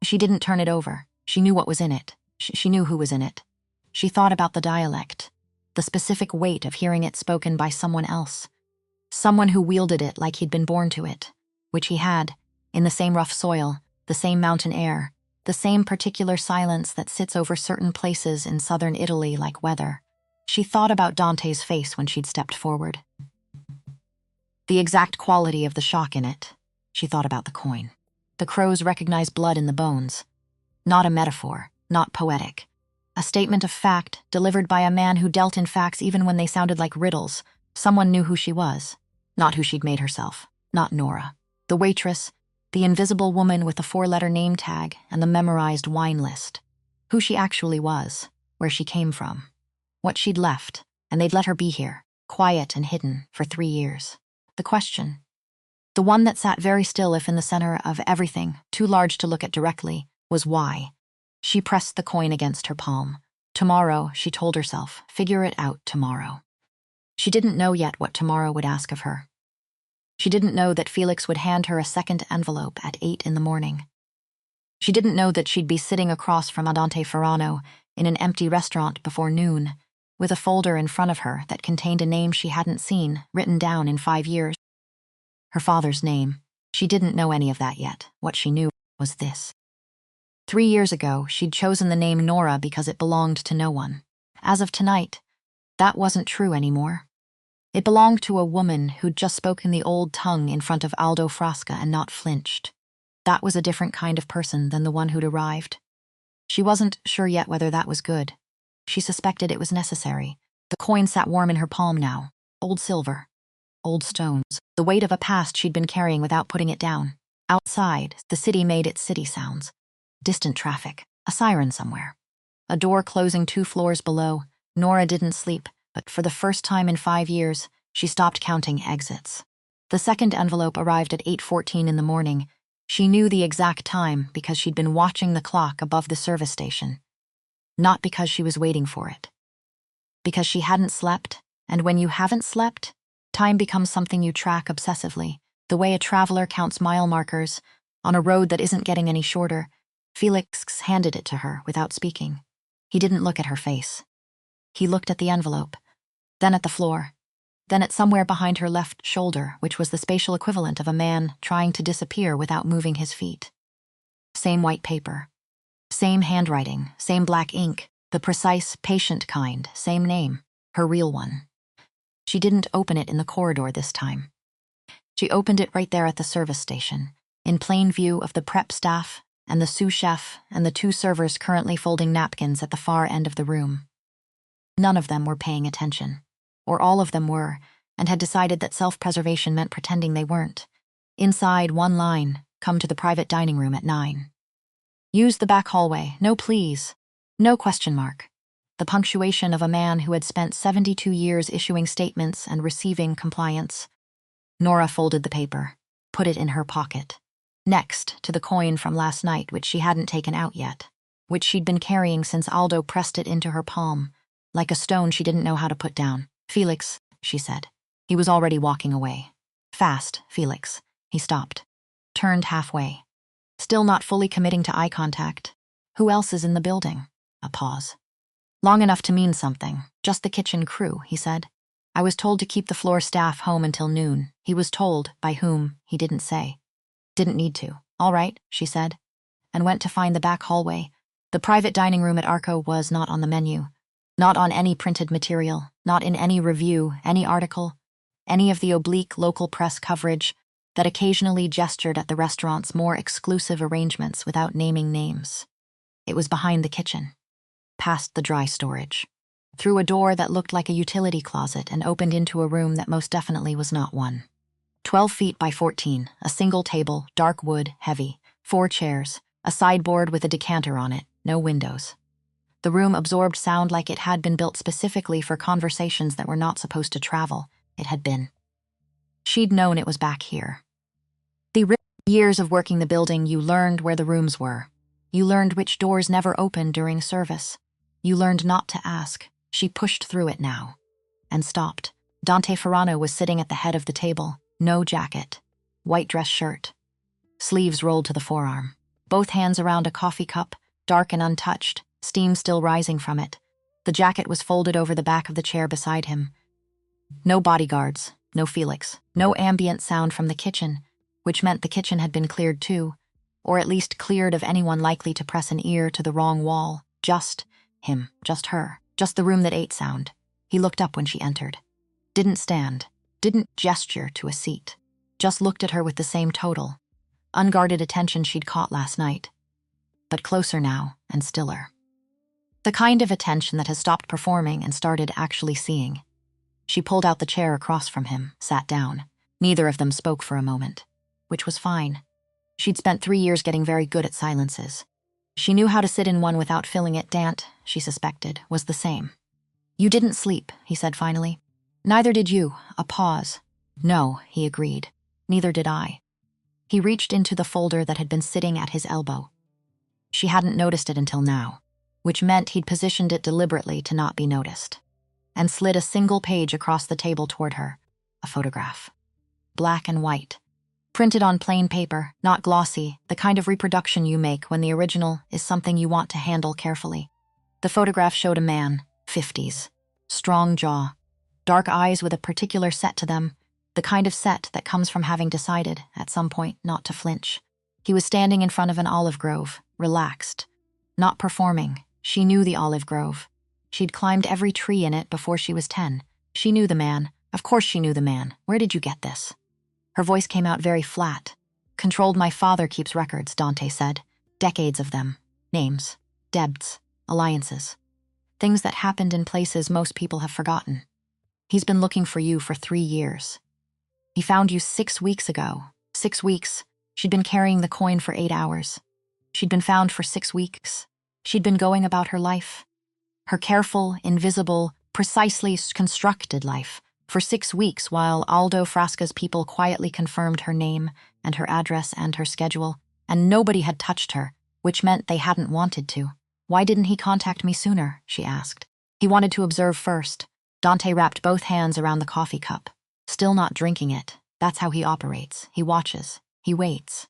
She didn't turn it over. She knew what was in it. She knew who was in it. She thought about the dialect, the specific weight of hearing it spoken by someone else. Someone who wielded it like he'd been born to it, which he had, in the same rough soil, the same mountain air, the same particular silence that sits over certain places in southern Italy like weather. She thought about Dante's face when she'd stepped forward. The exact quality of the shock in it. She thought about the coin. The crows recognized blood in the bones. Not a metaphor, not poetic. A statement of fact delivered by a man who dealt in facts even when they sounded like riddles. Someone knew who she was, not who she'd made herself, not Nora. The waitress, the invisible woman with the 4-letter name tag and the memorized wine list. Who she actually was, where she came from. What she'd left, and they'd let her be here, quiet and hidden, for 3 years. The question, the one that sat very still if in the center of everything, too large to look at directly, was why. She pressed the coin against her palm. Tomorrow, she told herself, figure it out tomorrow. She didn't know yet what tomorrow would ask of her. She didn't know that Felix would hand her a second envelope at 8 in the morning. She didn't know that she'd be sitting across from Adante Ferrano in an empty restaurant before noon, with a folder in front of her that contained a name she hadn't seen, written down in 5 years. Her father's name. She didn't know any of that yet. What she knew was this. 3 years ago, she'd chosen the name Nora because it belonged to no one. As of tonight, that wasn't true anymore. It belonged to a woman who'd just spoken the old tongue in front of Aldo Frasca and not flinched. That was a different kind of person than the one who'd arrived. She wasn't sure yet whether that was good. She suspected it was necessary. The coin sat warm in her palm now. Old silver. Old stones. The weight of a past she'd been carrying without putting it down. Outside, the city made its city sounds. Distant traffic. A siren somewhere. A door closing 2 floors below. Nora didn't sleep, but for the first time in 5 years, she stopped counting exits. The second envelope arrived at 8:14 in the morning. She knew the exact time because she'd been watching the clock above the service station. Not because she was waiting for it. Because she hadn't slept, and when you haven't slept, time becomes something you track obsessively, the way a traveler counts mile markers on a road that isn't getting any shorter. Felix handed it to her without speaking. He didn't look at her face. He looked at the envelope, then at the floor, then at somewhere behind her left shoulder, which was the spatial equivalent of a man trying to disappear without moving his feet. Same white paper. Same handwriting, same black ink, the precise, patient kind, same name, her real one. She didn't open it in the corridor this time. She opened it right there at the service station, in plain view of the prep staff and the sous chef and the two servers currently folding napkins at the far end of the room. None of them were paying attention, or all of them were, and had decided that self-preservation meant pretending they weren't. Inside, one line, come to the private dining room at 9. Use the back hallway, no please, no question mark. The punctuation of a man who had spent 72 years issuing statements and receiving compliance. Nora folded the paper, put it in her pocket. Next to the coin from last night, which she hadn't taken out yet, which she'd been carrying since Aldo pressed it into her palm, like a stone she didn't know how to put down. Felix, she said. He was already walking away. Fast, Felix. He stopped. Turned halfway. Still not fully committing to eye contact. Who else is in the building? A pause. Long enough to mean something. Just the kitchen crew, he said. I was told to keep the floor staff home until noon. He was told, by whom, he didn't say. Didn't need to. All right, she said, and went to find the back hallway. The private dining room at Arco was not on the menu. Not on any printed material, not in any review, any article, any of the oblique local press coverage that occasionally gestured at the restaurant's more exclusive arrangements without naming names. It was behind the kitchen, past the dry storage, through a door that looked like a utility closet and opened into a room that most definitely was not one. 12 feet by 14, a single table, dark wood, heavy, 4 chairs, a sideboard with a decanter on it, no windows. The room absorbed sound like it had been built specifically for conversations that were not supposed to travel. It had been. She'd known it was back here. The years of working the building, you learned where the rooms were. You learned which doors never opened during service. You learned not to ask. She pushed through it now. And stopped. Dante Ferrano was sitting at the head of the table. No jacket. White dress shirt. Sleeves rolled to the forearm. Both hands around a coffee cup, dark and untouched, steam still rising from it. The jacket was folded over the back of the chair beside him. No bodyguards, no Felix, no ambient sound from the kitchen, which meant the kitchen had been cleared too, or at least cleared of anyone likely to press an ear to the wrong wall. Just him, just her, just the room that ate sound. He looked up when she entered. Didn't stand, didn't gesture to a seat, just looked at her with the same total, unguarded attention she'd caught last night, but closer now and stiller. The kind of attention that has stopped performing and started actually seeing. She pulled out the chair across from him, sat down. Neither of them spoke for a moment, which was fine. She'd spent 3 years getting very good at silences. She knew how to sit in one without filling it. Dant, she suspected, was the same. You didn't sleep, he said finally. Neither did you. A pause. No, he agreed. Neither did I. He reached into the folder that had been sitting at his elbow. She hadn't noticed it until now, which meant he'd positioned it deliberately to not be noticed, and slid a single page across the table toward her, a photograph. Black and white. Printed on plain paper, not glossy, the kind of reproduction you make when the original is something you want to handle carefully. The photograph showed a man, 50s, strong jaw, dark eyes with a particular set to them, the kind of set that comes from having decided, at some point, not to flinch. He was standing in front of an olive grove, relaxed, not performing. She knew the olive grove. She'd climbed every tree in it before she was 10. She knew the man. Of course she knew the man. Where did you get this? Her voice came out very flat. Controlled. My father keeps records, Dante said. Decades of them. Names. Debts. Alliances. Things that happened in places most people have forgotten. He's been looking for you for 3 years. He found you 6 weeks ago. 6 weeks. She'd been carrying the coin for 8 hours. She'd been found for 6 weeks. She'd been going about her life. Her careful, invisible, precisely constructed life, for 6 weeks while Aldo Frasca's people quietly confirmed her name and her address and her schedule, and nobody had touched her, which meant they hadn't wanted to. Why didn't he contact me sooner? She asked. He wanted to observe first. Dante wrapped both hands around the coffee cup. Still not drinking it. That's how he operates. He watches. He waits.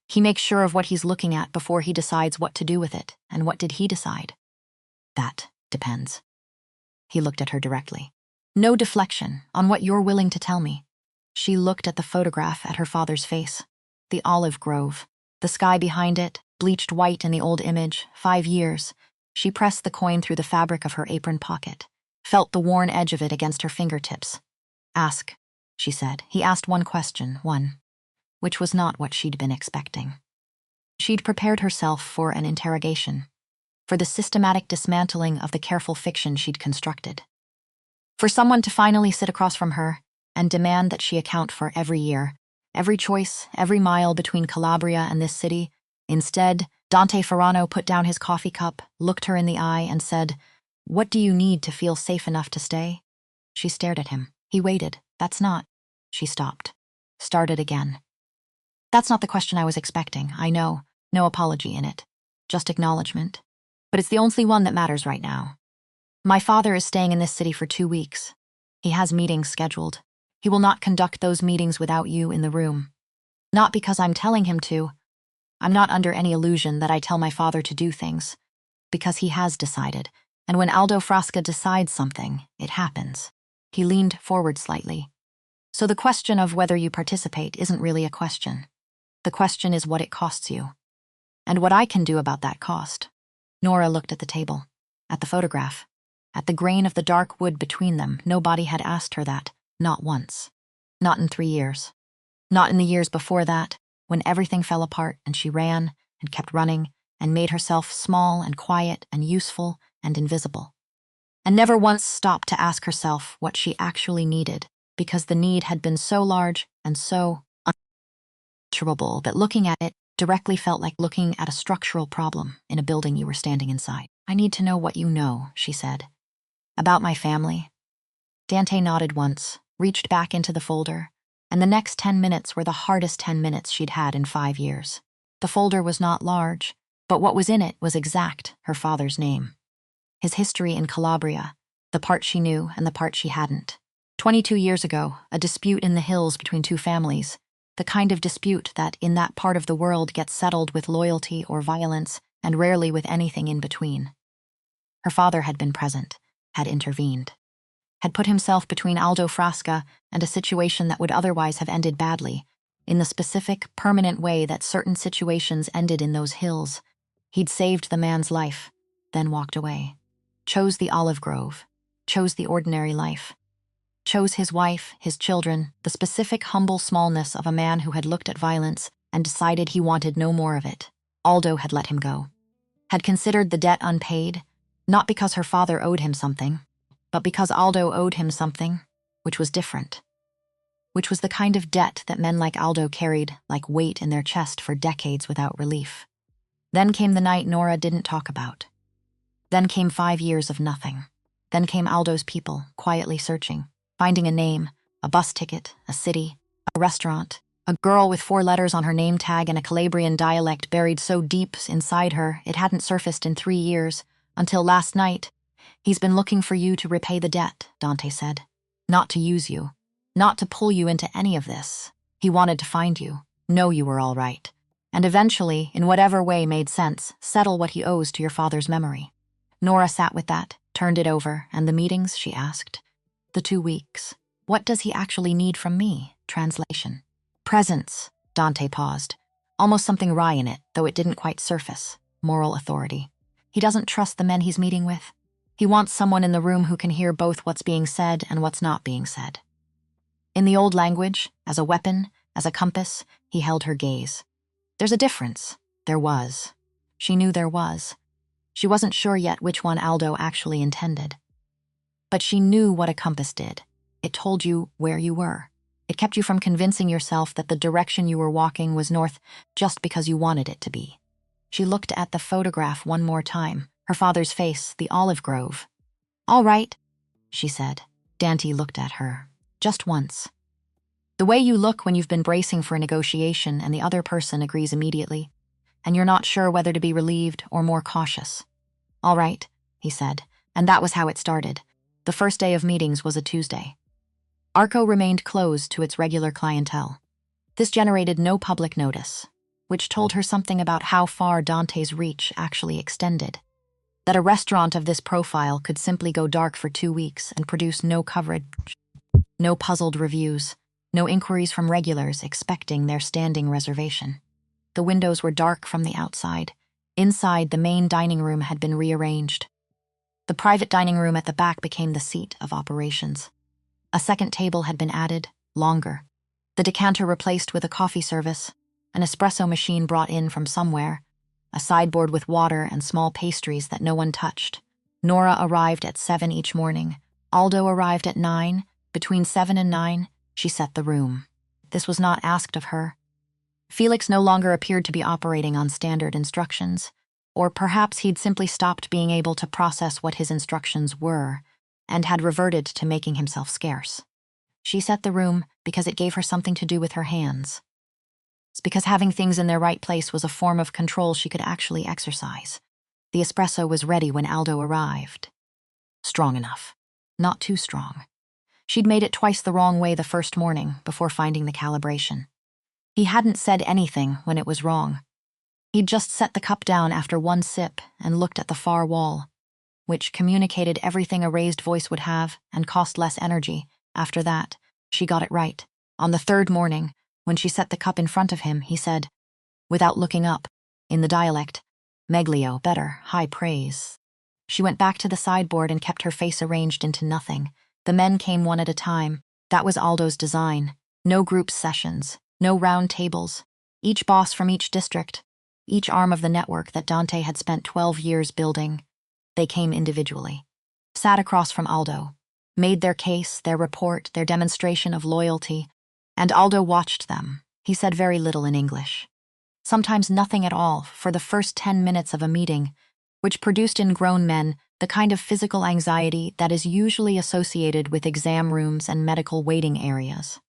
He makes sure of what he's looking at before he decides what to do with it. And what did he decide? That depends. He looked at her directly. No deflection on what you're willing to tell me. She looked at the photograph at her father's face. The olive grove. The sky behind it, bleached white in the old image, 5 years. She pressed the coin through the fabric of her apron pocket, felt the worn edge of it against her fingertips. Ask, she said. He asked one question, one. which was not what she'd been expecting. She'd prepared herself for an interrogation, for the systematic dismantling of the careful fiction she'd constructed. For someone to finally sit across from her and demand that she account for every year, every choice, every mile between Calabria and this city. Instead, Dante Ferrano put down his coffee cup, looked her in the eye, and said, "What do you need to feel safe enough to stay?" She stared at him. He waited. "That's not..." She stopped. Started again. "That's not the question I was expecting, I know. No apology in it. Just acknowledgement. But it's the only one that matters right now. My father is staying in this city for 2 weeks. He has meetings scheduled. He will not conduct those meetings without you in the room. Not because I'm telling him to. I'm not under any illusion that I tell my father to do things. Because he has decided. And when Aldo Frasca decides something, it happens." He leaned forward slightly. "So the question of whether you participate isn't really a question. The question is what it costs you. And what I can do about that cost." Nora looked at the table, at the photograph, at the grain of the dark wood between them. Nobody had asked her that, not once. Not in 3 years. Not in the years before that, when everything fell apart and she ran and kept running and made herself small and quiet and useful and invisible. And never once stopped to ask herself what she actually needed, because the need had been so large and so unanswerable that looking at it directly felt like looking at a structural problem in a building you were standing inside. "I need to know what you know," she said. "About my family." Dante nodded once, reached back into the folder, and the next 10 minutes were the hardest 10 minutes she'd had in 5 years. The folder was not large, but what was in it was exact, her father's name. His history in Calabria, the part she knew and the part she hadn't. 22 years ago, a dispute in the hills between 2 families, the kind of dispute that in that part of the world gets settled with loyalty or violence and rarely with anything in between. Her father had been present, had intervened, had put himself between Aldo Frasca and a situation that would otherwise have ended badly, in the specific, permanent way that certain situations ended in those hills. He'd saved the man's life, then walked away. Chose the olive grove, chose the ordinary life. Chose his wife, his children, the specific humble smallness of a man who had looked at violence and decided he wanted no more of it. Aldo had let him go. Had considered the debt unpaid, not because her father owed him something, but because Aldo owed him something, which was different. Which was the kind of debt that men like Aldo carried like weight in their chest for decades without relief. Then came the night Nora didn't talk about. Then came 5 years of nothing. Then came Aldo's people, quietly searching, finding a name, a bus ticket, a city, a restaurant, a girl with 4 letters on her name tag and a Calabrian dialect buried so deep inside her it hadn't surfaced in 3 years, until last night. "He's been looking for you to repay the debt," Dante said. "Not to use you, not to pull you into any of this. He wanted to find you, know you were all right, and eventually, in whatever way made sense, settle what he owes to your father's memory." Nora sat with that, turned it over, and the meetings, she asked. "The 2 weeks. What does he actually need from me?" Translation. "Presence," Dante paused. Almost something wry in it, though it didn't quite surface. Moral authority. He doesn't trust the men he's meeting with. He wants someone in the room who can hear both what's being said and what's not being said. In the old language, as a weapon, as a compass, he held her gaze. There's a difference. There was. She knew there was. She wasn't sure yet which one Aldo actually intended. But she knew what a compass did. It told you where you were. It kept you from convincing yourself that the direction you were walking was north just because you wanted it to be. She looked at the photograph one more time, her father's face, the olive grove. "All right," she said. Dante looked at her. Just once. The way you look when you've been bracing for a negotiation and the other person agrees immediately, and you're not sure whether to be relieved or more cautious. "All right," he said, and that was how it started. The first day of meetings was a Tuesday. Arco remained closed to its regular clientele. This generated no public notice, which told her something about how far Dante's reach actually extended. That a restaurant of this profile could simply go dark for 2 weeks and produce no coverage, no puzzled reviews, no inquiries from regulars expecting their standing reservation. The windows were dark from the outside. Inside, the main dining room had been rearranged. The private dining room at the back became the seat of operations. A second table had been added, longer. the decanter replaced with a coffee service, an espresso machine brought in from somewhere, a sideboard with water and small pastries that no one touched. Nora arrived at 7 each morning. Aldo arrived at 9. Between 7 and 9, she set the room. This was not asked of her. Felix no longer appeared to be operating on standard instructions, or perhaps he'd simply stopped being able to process what his instructions were and had reverted to making himself scarce. She set the room because it gave her something to do with her hands. It's because having things in their right place was a form of control she could actually exercise. The espresso was ready when Aldo arrived. Strong enough. Not too strong. She'd made it twice the wrong way the first morning before finding the calibration. He hadn't said anything when it was wrong. He'd just set the cup down after one sip and looked at the far wall, which communicated everything a raised voice would have and cost less energy. After that, she got it right. On the third morning, when she set the cup in front of him, he said, without looking up, in the dialect, "Meglio, better, high praise." She went back to the sideboard and kept her face arranged into nothing. The men came one at a time. That was Aldo's design. No group sessions, no round tables. Each boss from each district, each arm of the network that Dante had spent 12 years building. They came individually, sat across from Aldo, made their case, their report, their demonstration of loyalty, and Aldo watched them. He said very little in English. Sometimes nothing at all for the first 10 minutes of a meeting, which produced in grown men the kind of physical anxiety that is usually associated with exam rooms and medical waiting areas.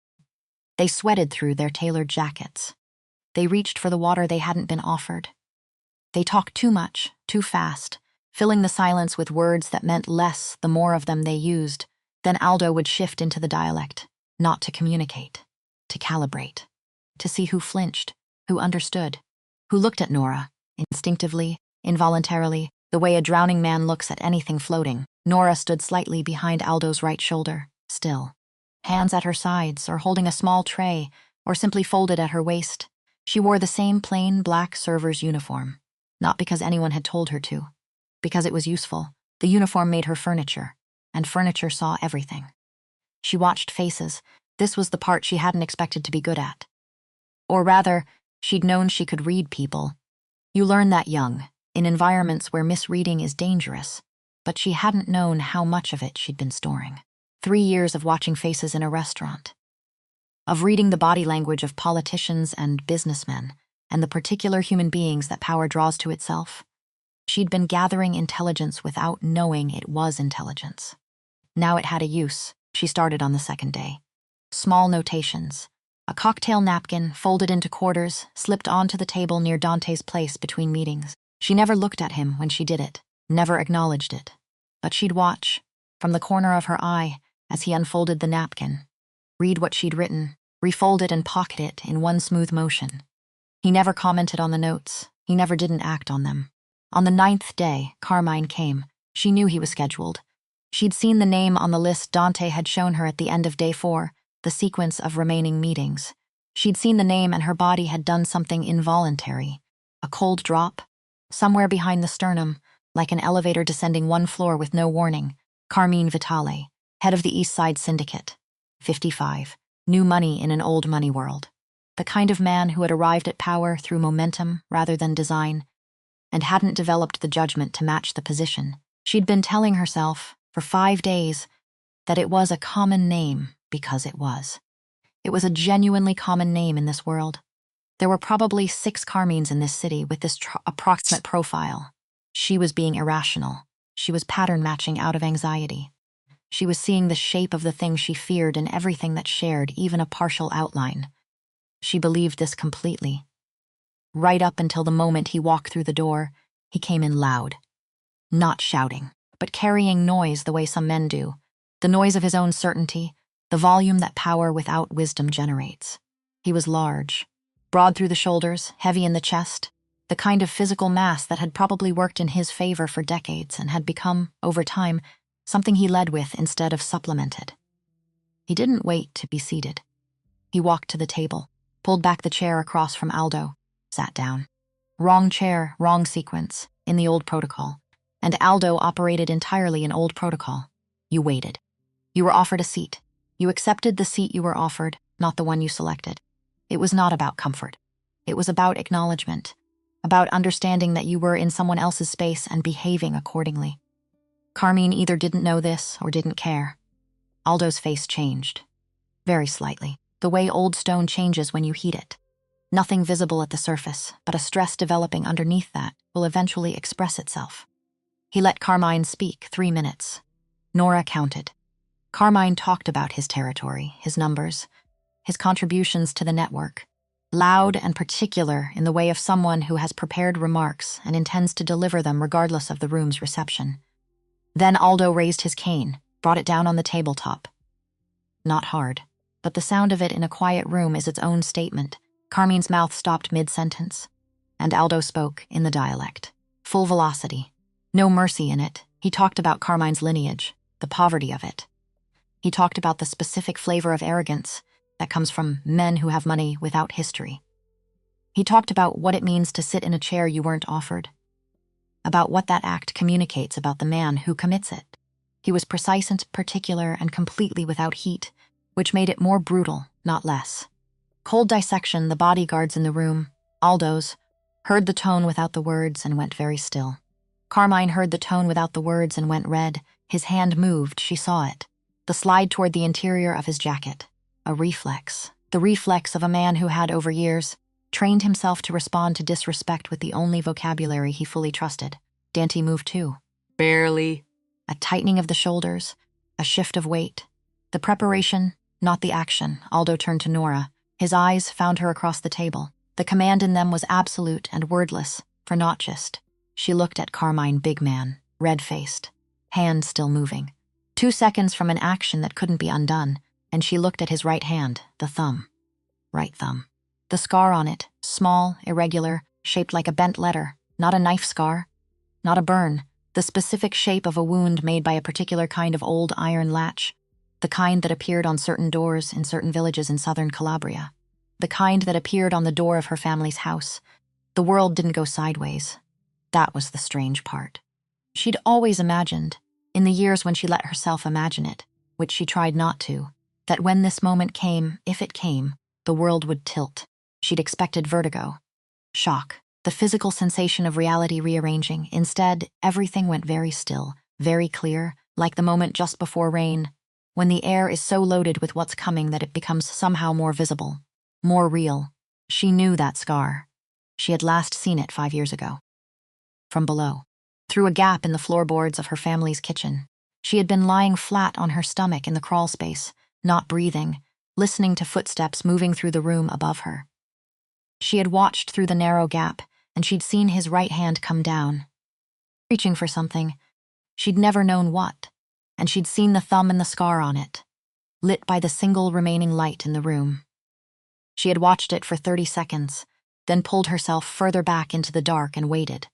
They sweated through their tailored jackets. They reached for the water they hadn't been offered. They talked too much, too fast, filling the silence with words that meant less the more of them they used. Then Aldo would shift into the dialect, not to communicate, to calibrate, to see who flinched, who understood, who looked at Nora, instinctively, involuntarily, the way a drowning man looks at anything floating. Nora stood slightly behind Aldo's right shoulder, still. Hands at her sides, or holding a small tray, or simply folded at her waist. She wore the same plain black server's uniform, not because anyone had told her to, because it was useful. The uniform made her furniture, and furniture saw everything. She watched faces. This was the part she hadn't expected to be good at. Or rather, she'd known she could read people. You learn that young, in environments where misreading is dangerous, but she hadn't known how much of it she'd been storing. 3 years of watching faces in a restaurant, of reading the body language of politicians and businessmen, and the particular human beings that power draws to itself. She'd been gathering intelligence without knowing it was intelligence. Now it had a use. She started on the second day. Small notations. A cocktail napkin, folded into quarters, slipped onto the table near Dante's place between meetings. She never looked at him when she did it, never acknowledged it. But she'd watch, from the corner of her eye, as he unfolded the napkin, read what she'd written, refold it and pocket it in one smooth motion. He never commented on the notes. He never didn't act on them. On the 9th day, Carmine came. She knew he was scheduled. She'd seen the name on the list Dante had shown her at the end of day 4, the sequence of remaining meetings. She'd seen the name and her body had done something involuntary. A cold drop, somewhere behind the sternum, like an elevator descending one floor with no warning. Carmine Vitale, head of the East Side Syndicate, 55, new money in an old money world. The kind of man who had arrived at power through momentum rather than design, and hadn't developed the judgment to match the position. She'd been telling herself, for 5 days, that it was a common name because it was. It was a genuinely common name in this world. There were probably 6 Carmines in this city with this approximate profile. She was being irrational. She was pattern matching out of anxiety. She was seeing the shape of the thing she feared in everything that shared even a partial outline. She believed this completely. Right up until the moment he walked through the door, he came in loud. Not shouting, but carrying noise the way some men do. The noise of his own certainty, the volume that power without wisdom generates. He was large, broad through the shoulders, heavy in the chest, the kind of physical mass that had probably worked in his favor for decades and had become, over time, something he led with instead of supplemented. He didn't wait to be seated. He walked to the table, pulled back the chair across from Aldo, sat down. Wrong chair, wrong sequence, in the old protocol. And Aldo operated entirely in old protocol. You waited. You were offered a seat. You accepted the seat you were offered, not the one you selected. It was not about comfort. It was about acknowledgement, about understanding that you were in someone else's space and behaving accordingly. Carmine either didn't know this or didn't care. Aldo's face changed. Very slightly, the way old stone changes when you heat it. Nothing visible at the surface, but a stress developing underneath that will eventually express itself. He let Carmine speak 3 minutes. Nora counted. Carmine talked about his territory, his numbers, his contributions to the network, loud and particular in the way of someone who has prepared remarks and intends to deliver them regardless of the room's reception. Then Aldo raised his cane, brought it down on the tabletop. Not hard, but the sound of it in a quiet room is its own statement. Carmine's mouth stopped mid-sentence, and Aldo spoke in the dialect. Full velocity. No mercy in it. He talked about Carmine's lineage, the poverty of it. He talked about the specific flavor of arrogance that comes from men who have money without history. He talked about what it means to sit in a chair you weren't offered, about what that act communicates about the man who commits it. He was precise and particular and completely without heat, which made it more brutal, not less. Cold dissection, the bodyguards in the room, Aldo's, heard the tone without the words and went very still. Carmine heard the tone without the words and went red. His hand moved, she saw it. The slide toward the interior of his jacket. A reflex. The reflex of a man who had, over years, trained himself to respond to disrespect with the only vocabulary he fully trusted. Dante moved too. Barely. A tightening of the shoulders, a shift of weight. The preparation, not the action. Aldo turned to Nora. His eyes found her across the table. The command in them was absolute and wordless, for not just. She looked at Carmine, big man, red-faced, hand still moving. 2 seconds from an action that couldn't be undone, and she looked at his right hand, the thumb. Right thumb. The scar on it, small, irregular, shaped like a bent letter, not a knife scar, not a burn, the specific shape of a wound made by a particular kind of old iron latch, the kind that appeared on certain doors in certain villages in southern Calabria, the kind that appeared on the door of her family's house. The world didn't go sideways. That was the strange part. She'd always imagined, in the years when she let herself imagine it, which she tried not to, that when this moment came, if it came, the world would tilt. She'd expected vertigo, shock, the physical sensation of reality rearranging. Instead, everything went very still, very clear, like the moment just before rain, when the air is so loaded with what's coming that it becomes somehow more visible, more real. She knew that scar. She had last seen it 5 years ago. From below, through a gap in the floorboards of her family's kitchen, she had been lying flat on her stomach in the crawl space, not breathing, listening to footsteps moving through the room above her. She had watched through the narrow gap, and she'd seen his right hand come down, reaching for something. She'd never known what, and she'd seen the thumb and the scar on it, lit by the single remaining light in the room. She had watched it for 30 seconds, then pulled herself further back into the dark and waited.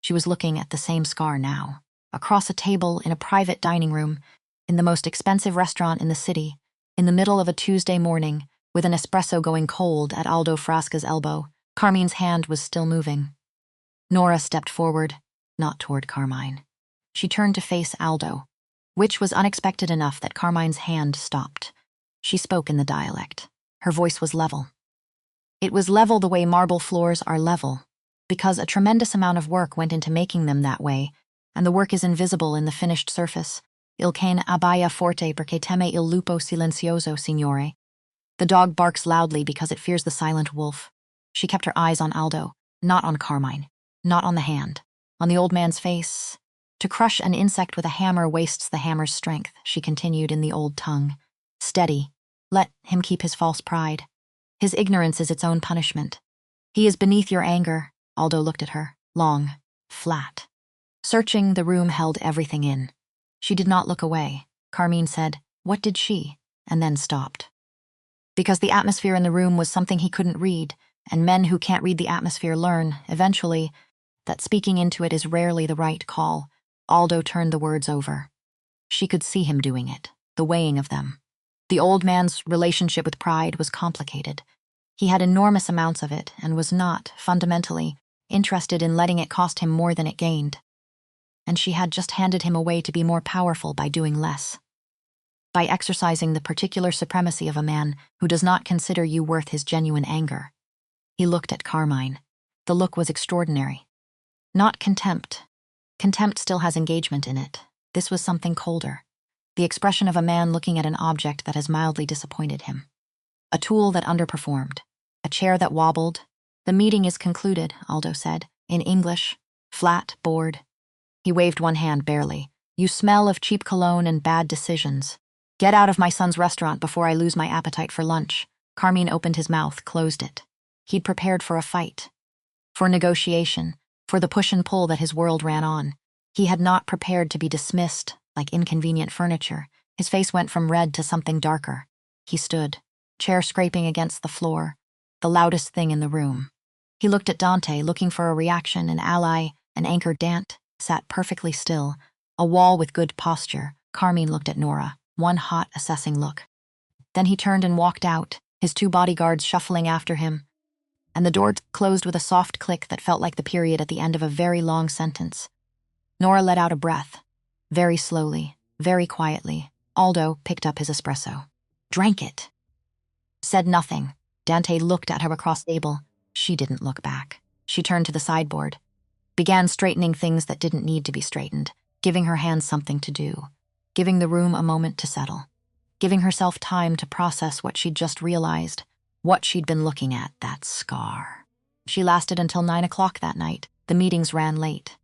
She was looking at the same scar now, across a table in a private dining room, in the most expensive restaurant in the city, in the middle of a Tuesday morning, with an espresso going cold at Aldo Frasca's elbow. Carmine's hand was still moving. Nora stepped forward, not toward Carmine. She turned to face Aldo, which was unexpected enough that Carmine's hand stopped. She spoke in the dialect. Her voice was level. It was level the way marble floors are level, because a tremendous amount of work went into making them that way, and the work is invisible in the finished surface. Il cane abbaia forte perché teme il lupo silenzioso, signore. The dog barks loudly because it fears the silent wolf. She kept her eyes on Aldo, not on Carmine, not on the hand, on the old man's face. To crush an insect with a hammer wastes the hammer's strength, she continued in the old tongue. Steady. Let him keep his false pride. His ignorance is its own punishment. He is beneath your anger. Aldo looked at her, long, flat. Searching, the room held everything in. She did not look away. Carmine said, "What did she?" and then stopped. Because the atmosphere in the room was something he couldn't read, and men who can't read the atmosphere learn, eventually, that speaking into it is rarely the right call. Aldo turned the words over. She could see him doing it, the weighing of them. The old man's relationship with pride was complicated. He had enormous amounts of it and was not, fundamentally, interested in letting it cost him more than it gained. And she had just handed him away to be more powerful by doing less. by exercising the particular supremacy of a man who does not consider you worth his genuine anger. He looked at Carmine. The look was extraordinary. Not contempt. Contempt still has engagement in it. This was something colder. The expression of a man looking at an object that has mildly disappointed him. A tool that underperformed. A chair that wobbled. "The meeting is concluded," Aldo said, in English, flat, bored. He waved one hand barely. "You smell of cheap cologne and bad decisions. Get out of my son's restaurant before I lose my appetite for lunch." Carmine opened his mouth, closed it. He'd prepared for a fight. For negotiation. For the push and pull that his world ran on. He had not prepared to be dismissed like inconvenient furniture. His face went from red to something darker. He stood, chair scraping against the floor, the loudest thing in the room. He looked at Dante, looking for a reaction. An ally, an anchor. Dant sat perfectly still, a wall with good posture. Carmine looked at Nora, one hot, assessing look. Then he turned and walked out, his two bodyguards shuffling after him, and the door closed with a soft click that felt like the period at the end of a very long sentence. Nora let out a breath, very slowly, very quietly. Aldo picked up his espresso. Drank it. Said nothing. Dante looked at her across the table. She didn't look back. She turned to the sideboard, began straightening things that didn't need to be straightened, giving her hands something to do, giving the room a moment to settle, giving herself time to process what she'd just realized, what she'd been looking at, that scar. She lasted until 9 o'clock that night. The meetings ran late.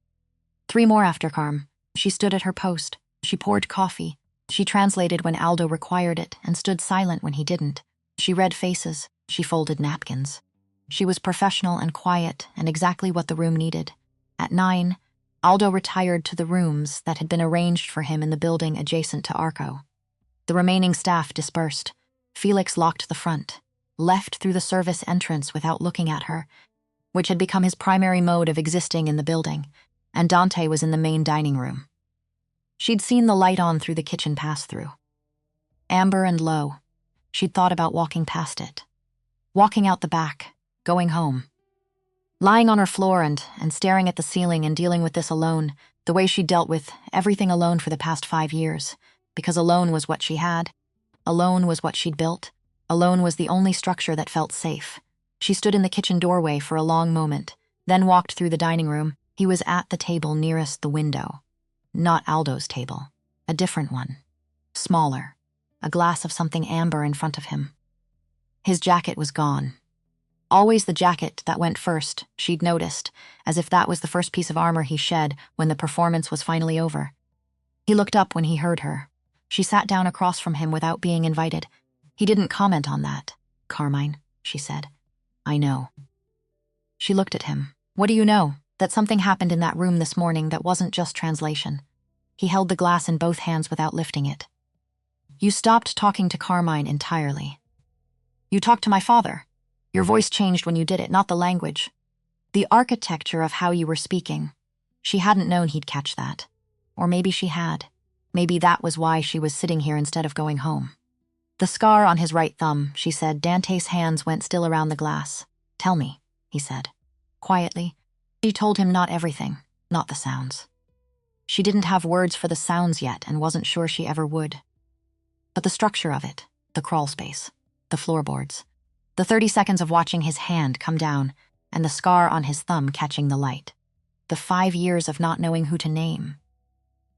3 more after Carm. She stood at her post. She poured coffee. She translated when Aldo required it and stood silent when he didn't. She read faces. She folded napkins. She was professional and quiet and exactly what the room needed. At 9, Aldo retired to the rooms that had been arranged for him in the building adjacent to Arco. The remaining staff dispersed. Felix locked the front, left through the service entrance without looking at her, which had become his primary mode of existing in the building, and Dante was in the main dining room. She'd seen the light on through the kitchen pass-through. Amber and low. She'd thought about walking past it. Walking out the back, going home. Lying on her floor and staring at the ceiling and dealing with this alone, the way she'd dealt with everything alone for the past 5 years, because alone was what she had, alone was what she'd built, alone was the only structure that felt safe. She stood in the kitchen doorway for a long moment, then walked through the dining room. He was at the table nearest the window. Not Aldo's table, a different one. Smaller, a glass of something amber in front of him. His jacket was gone. Always the jacket that went first, she'd noticed, as if that was the first piece of armor he shed when the performance was finally over. He looked up when he heard her. She sat down across from him without being invited. He didn't comment on that. "Carmine," she said. "I know." She looked at him. "What do you know?" "That something happened in that room this morning that wasn't just translation." He held the glass in both hands without lifting it. "You stopped talking to Carmine entirely. You talked to my father. Your voice changed when you did it, not the language. The architecture of how you were speaking." She hadn't known he'd catch that. Or maybe she had. Maybe that was why she was sitting here instead of going home. "The scar on his right thumb," she said. Dante's hands went still around the glass. "Tell me," he said, quietly. She told him not everything, not the sounds. She didn't have words for the sounds yet and wasn't sure she ever would. But the structure of it, the crawl space, the floorboards, the 30 seconds of watching his hand come down and the scar on his thumb catching the light, the 5 years of not knowing who to name.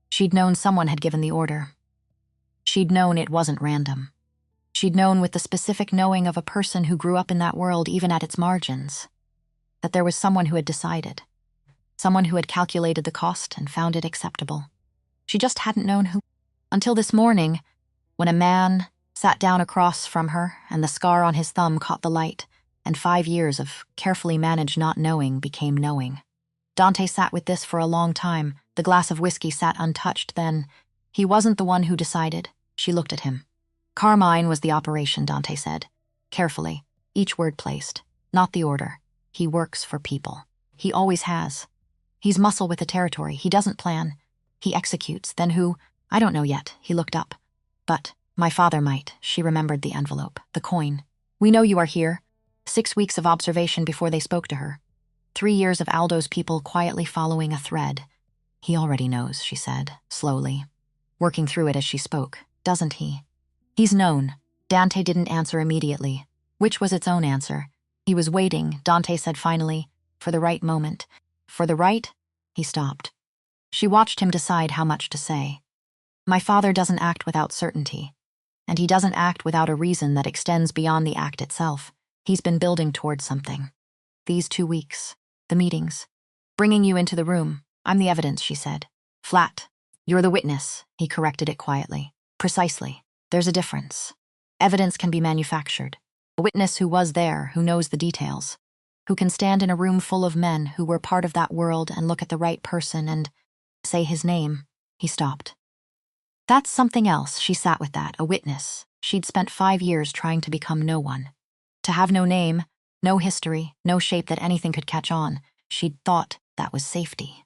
She'd known someone had given the order. She'd known it wasn't random. She'd known with the specific knowing of a person who grew up in that world even at its margins, that there was someone who had decided, someone who had calculated the cost and found it acceptable. She just hadn't known who. Until this morning, when a man sat down across from her and the scar on his thumb caught the light, and 5 years of carefully managed not knowing became knowing. Dante sat with this for a long time. The glass of whiskey sat untouched then. He wasn't the one who decided. She looked at him. "Carmine was the operation," Dante said, carefully, each word placed, not the order. "He works for people. He always has. He's muscle with the territory. He doesn't plan. He executes. Then who? I don't know yet." He looked up. "But my father might." She remembered the envelope, the coin. "We know you are here." 6 weeks of observation before they spoke to her. 3 years of Aldo's people quietly following a thread. "He already knows," she said, slowly, working through it as she spoke. doesn't he? He's known. Dante didn't answer immediately, which was its own answer. He was waiting, Dante said finally, for the right moment. For the right? He stopped. She watched him decide how much to say. My father doesn't act without certainty, and he doesn't act without a reason that extends beyond the act itself. He's been building towards something. These 2 weeks, the meetings, bringing you into the room. I'm the evidence, she said. Flat. You're the witness, he corrected it quietly. Precisely. There's a difference. Evidence can be manufactured. A witness who was there, who knows the details, who can stand in a room full of men who were part of that world and look at the right person and say his name. He stopped. That's something else. She sat with that, a witness. She'd spent 5 years trying to become no one. To have no name, no history, no shape that anything could catch on. She'd thought that was safety.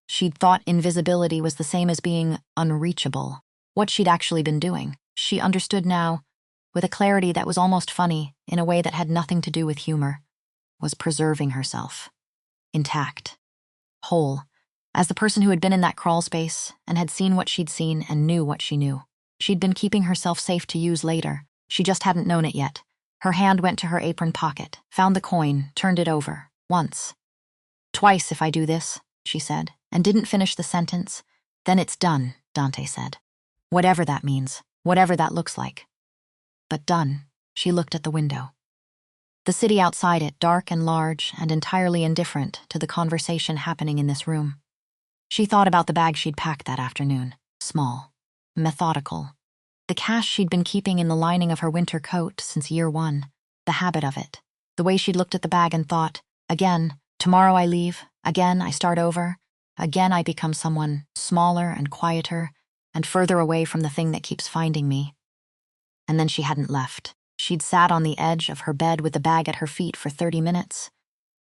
She'd thought invisibility was the same as being unreachable. What she'd actually been doing, she understood now, with a clarity that was almost funny, in a way that had nothing to do with humor, was preserving herself. Intact. Whole. As the person who had been in that crawl space and had seen what she'd seen and knew what she knew. She'd been keeping herself safe to use later. She just hadn't known it yet. Her hand went to her apron pocket, found the coin, turned it over. Once. Twice if I do this, she said, and didn't finish the sentence. Then it's done, Dante said. Whatever that means, whatever that looks like. But done. She looked at the window. The city outside it, dark and large and entirely indifferent to the conversation happening in this room. She thought about the bag she'd packed that afternoon. Small. Methodical. The cash she'd been keeping in the lining of her winter coat since year 1. The habit of it. The way she'd looked at the bag and thought, again, tomorrow I leave. Again, I start over. Again, I become someone smaller and quieter and further away from the thing that keeps finding me. And then she hadn't left. She'd sat on the edge of her bed with the bag at her feet for 30 minutes,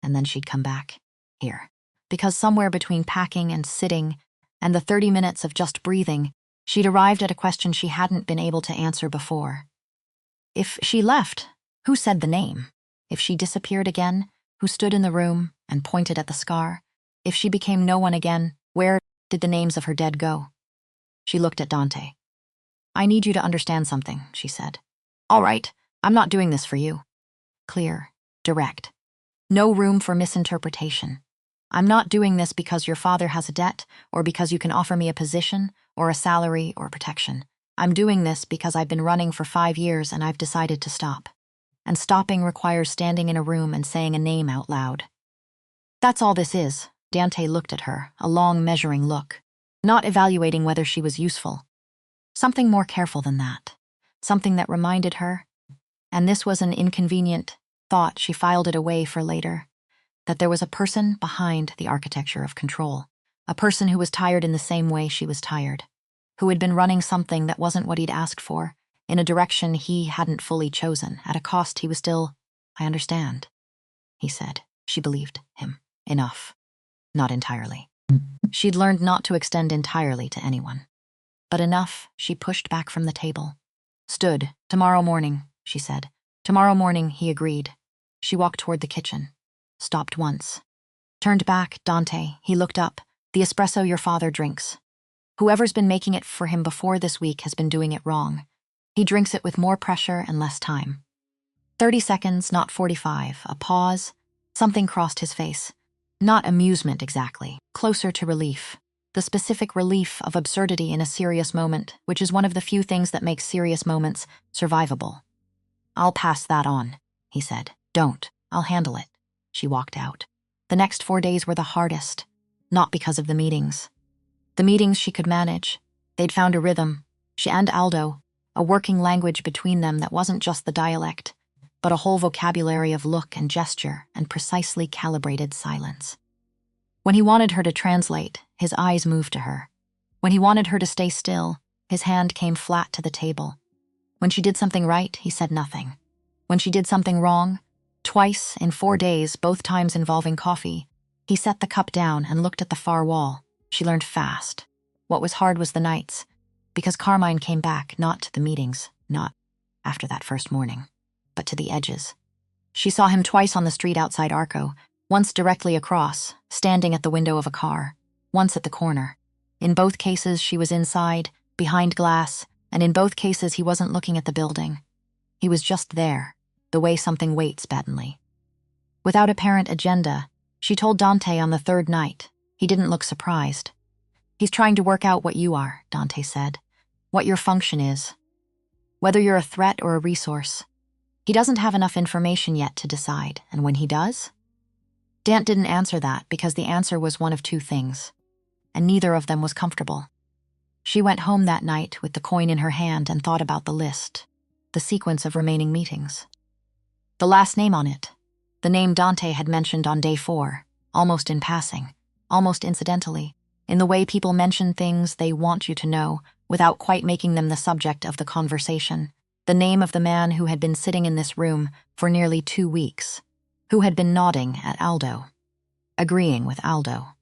and then she'd come back. Here. Because somewhere between packing and sitting and the 30 minutes of just breathing, she'd arrived at a question she hadn't been able to answer before. If she left, who said the name? If she disappeared again, who stood in the room and pointed at the scar? If she became no one again, where did the names of her dead go? She looked at Dante. I need you to understand something, she said. All right, I'm not doing this for you. Clear, direct. No room for misinterpretation. I'm not doing this because your father has a debt, or because you can offer me a position, or a salary, or protection. I'm doing this because I've been running for 5 years and I've decided to stop. And stopping requires standing in a room and saying a name out loud. That's all this is. Dante looked at her, a long measuring look, not evaluating whether she was useful. Something more careful than that. Something that reminded her, and this was an inconvenient thought, she filed it away for later, that there was a person behind the architecture of control, a person who was tired in the same way she was tired, who had been running something that wasn't what he'd asked for, in a direction he hadn't fully chosen, at a cost he was still, I understand, he said. She believed him. Enough. Not entirely. She'd learned not to extend entirely to anyone. But enough, she pushed back from the table. Stood. Tomorrow morning, she said. Tomorrow morning, he agreed. She walked toward the kitchen. Stopped once. Turned back, Dante. He looked up. The espresso your father drinks. Whoever's been making it for him before this week has been doing it wrong. He drinks it with more pressure and less time. 30 seconds, not 45. A pause. Something crossed his face. Not amusement exactly. Closer to relief. The specific relief of absurdity in a serious moment, which is one of the few things that makes serious moments survivable. I'll pass that on, he said. Don't. I'll handle it. She walked out. The next 4 days were the hardest, not because of the meetings. The meetings she could manage. They'd found a rhythm, she and Aldo, a working language between them that wasn't just the dialect, but a whole vocabulary of look and gesture and precisely calibrated silence. When he wanted her to translate, his eyes moved to her. When he wanted her to stay still, his hand came flat to the table. When she did something right, he said nothing. When she did something wrong, twice in 4 days, both times involving coffee, he set the cup down and looked at the far wall. She learned fast. What was hard was the nights, because Carmine came back, not to the meetings, not after that first morning, but to the edges. She saw him twice on the street outside Arco, once directly across, standing at the window of a car, once at the corner. In both cases, she was inside, behind glass, and in both cases he wasn't looking at the building. He was just there, the way something waits patently. Without apparent agenda, she told Dante on the third night. He didn't look surprised. "He's trying to work out what you are," Dante said. "What your function is. Whether you're a threat or a resource. He doesn't have enough information yet to decide, and when he does?" Dant didn't answer that because the answer was one of two things, and neither of them was comfortable. She went home that night with the coin in her hand and thought about the list, the sequence of remaining meetings. The last name on it, the name Dante had mentioned on day 4, almost in passing, almost incidentally, in the way people mention things they want you to know without quite making them the subject of the conversation. The name of the man who had been sitting in this room for nearly 2 weeks, who had been nodding at Aldo, agreeing with Aldo,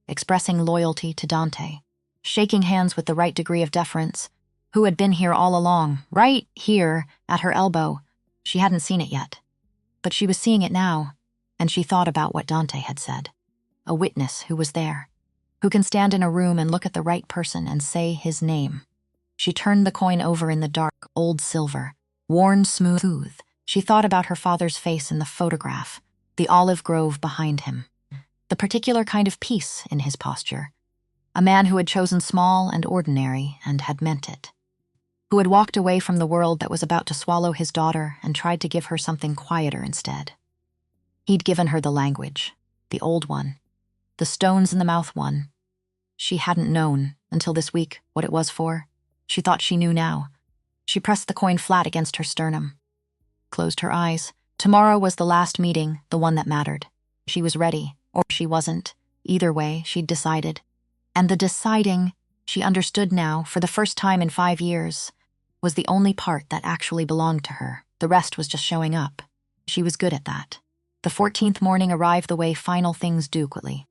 expressing loyalty to Dante, shaking hands with the right degree of deference, who had been here all along, right here at her elbow. She hadn't seen it yet, but she was seeing it now, and she thought about what Dante had said. A witness who was there, who can stand in a room and look at the right person and say his name. She turned the coin over in the dark, old silver, worn smooth. She thought about her father's face in the photograph, the olive grove behind him, the particular kind of peace in his posture. A man who had chosen small and ordinary and had meant it, who had walked away from the world that was about to swallow his daughter and tried to give her something quieter instead. He'd given her the language, the old one, the stones-in-the-mouth one. She hadn't known, until this week, what it was for. She thought she knew now. She pressed the coin flat against her sternum, closed her eyes. Tomorrow was the last meeting, the one that mattered. She was ready, or she wasn't. Either way, she'd decided. And the deciding, she understood now, for the first time in 5 years, was the only part that actually belonged to her. The rest was just showing up. She was good at that. The 14th morning arrived the way final things do quickly.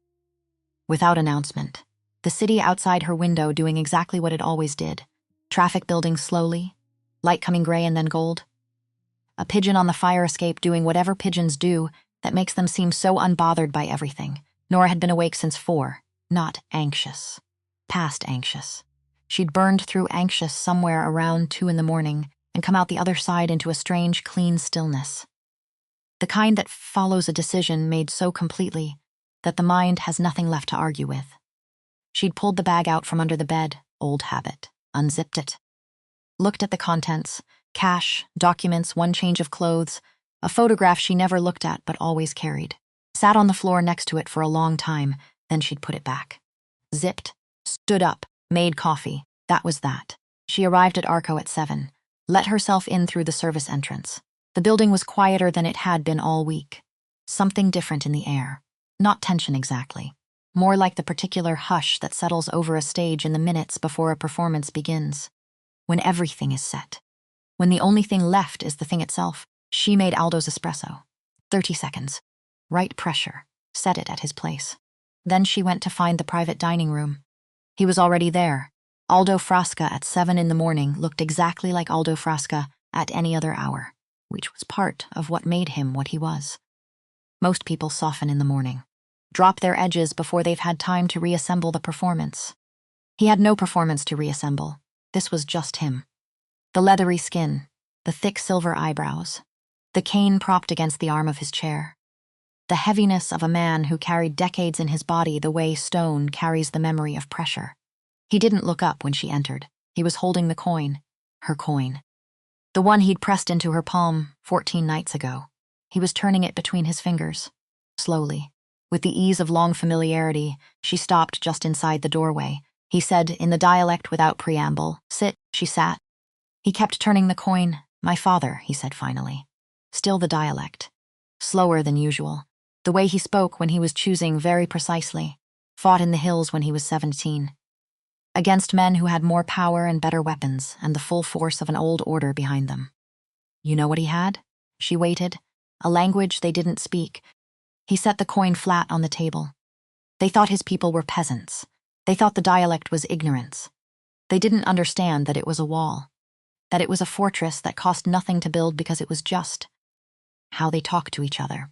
Without announcement. The city outside her window doing exactly what it always did. Traffic building slowly, light coming gray and then gold. A pigeon on the fire escape doing whatever pigeons do that makes them seem so unbothered by everything. Nora had been awake since 4, not anxious. Past anxious. She'd burned through anxious somewhere around 2 in the morning and come out the other side into a strange, clean stillness. The kind that follows a decision made so completely that the mind has nothing left to argue with. She'd pulled the bag out from under the bed, old habit, unzipped it, looked at the contents, cash, documents, 1 change of clothes, a photograph she never looked at but always carried, sat on the floor next to it for a long time, then she'd put it back. Zipped, stood up, made coffee. That was that. She arrived at Arco at 7, let herself in through the service entrance. The building was quieter than it had been all week. Something different in the air. Not tension exactly. More like the particular hush that settles over a stage in the minutes before a performance begins. When everything is set. When the only thing left is the thing itself. She made Aldo's espresso. 30 seconds. Right pressure. Set it at his place. Then she went to find the private dining room. He was already there. Aldo Frasca at 7 in the morning looked exactly like Aldo Frasca at any other hour, which was part of what made him what he was. Most people soften in the morning, drop their edges before they've had time to reassemble the performance. He had no performance to reassemble. This was just him. The leathery skin, the thick silver eyebrows, the cane propped against the arm of his chair. The heaviness of a man who carried decades in his body the way stone carries the memory of pressure. He didn't look up when she entered. He was holding the coin, her coin. The one he'd pressed into her palm 14 nights ago. He was turning it between his fingers. Slowly, with the ease of long familiarity, she stopped just inside the doorway. He said, in the dialect without preamble, "Sit." She sat. He kept turning the coin. "My father," he said finally. Still the dialect. Slower than usual. The way he spoke when he was choosing very precisely. Fought in the hills when he was 17. Against men who had more power and better weapons and the full force of an old order behind them. You know what he had? She waited. A language they didn't speak. He set the coin flat on the table. They thought his people were peasants. They thought the dialect was ignorance. They didn't understand that it was a wall. That it was a fortress that cost nothing to build because it was just. How they talk to each other.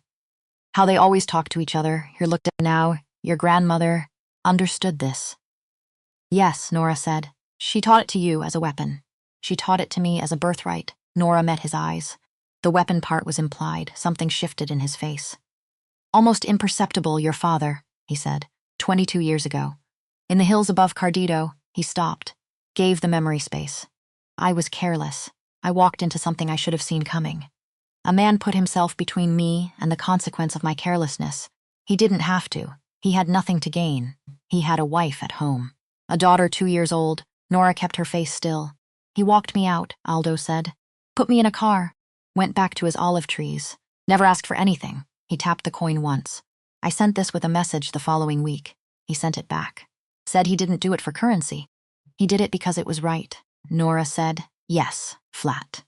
How they always talk to each other. You're looked at now. Your grandmother understood this. Yes, Nora said. She taught it to you as a weapon. She taught it to me as a birthright. Nora met his eyes. The weapon part was implied. Something shifted in his face. Almost imperceptible, your father, he said, 22 years ago. In the hills above Cardito, he stopped, gave the memory space. I was careless. I walked into something I should have seen coming. A man put himself between me and the consequence of my carelessness. He didn't have to. He had nothing to gain. He had a wife at home. A daughter 2 years old. Nora kept her face still. He walked me out, Aldo said. Put me in a car. Went back to his olive trees. Never asked for anything. He tapped the coin once. I sent this with a message the following week. He sent it back. Said he didn't do it for currency. He did it because it was right. Nora said, yes, flat.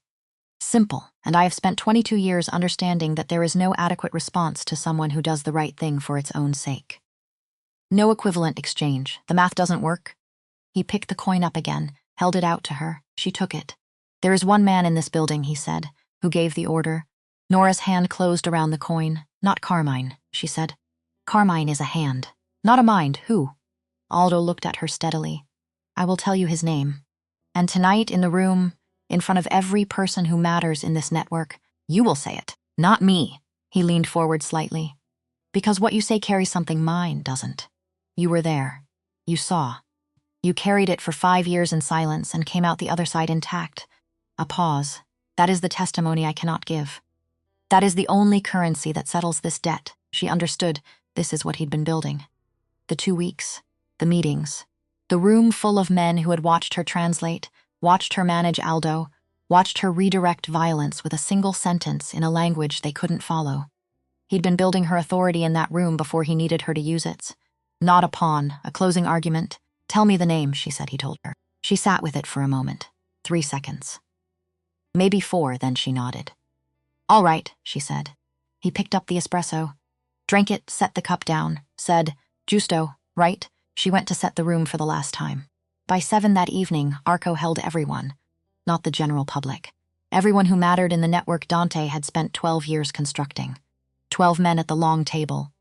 Simple, and I have spent 22 years understanding that there is no adequate response to someone who does the right thing for its own sake. No equivalent exchange. The math doesn't work. He picked the coin up again, held it out to her. She took it. There is one man in this building, he said, who gave the order. Nora's hand closed around the coin. Not Carmine, she said. Carmine is a hand, not a mind. Who? Aldo looked at her steadily. I will tell you his name. And tonight in the room, in front of every person who matters in this network, you will say it, not me. He leaned forward slightly. Because what you say carries something mine doesn't. You were there. You saw. You carried it for 5 years in silence and came out the other side intact. A pause. That is the testimony I cannot give. That is the only currency that settles this debt. She understood this is what he'd been building. The 2 weeks, the meetings, the room full of men who had watched her translate, watched her manage Aldo, watched her redirect violence with a single sentence in a language they couldn't follow. He'd been building her authority in that room before he needed her to use it. Not a pawn, a closing argument. Tell me the name, she said, he told her. She sat with it for a moment. 3 seconds. Maybe 4, then she nodded. All right, she said. He picked up the espresso, drank it, set the cup down, said, Giusto, right? She went to set the room for the last time. By 7 that evening, Arco held everyone, not the general public. Everyone who mattered in the network Dante had spent 12 years constructing. 12 men at the long table.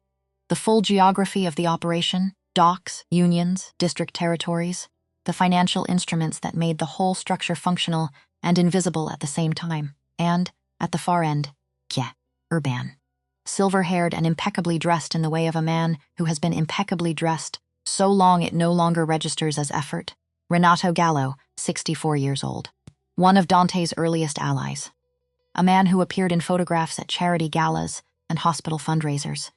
The full geography of the operation, docks, unions, district territories, the financial instruments that made the whole structure functional and invisible at the same time. And, at the far end, Urban. Silver-haired and impeccably dressed in the way of a man who has been impeccably dressed so long it no longer registers as effort. Renato Gallo, 64 years old. One of Dante's earliest allies. A man who appeared in photographs at charity galas and hospital fundraisers.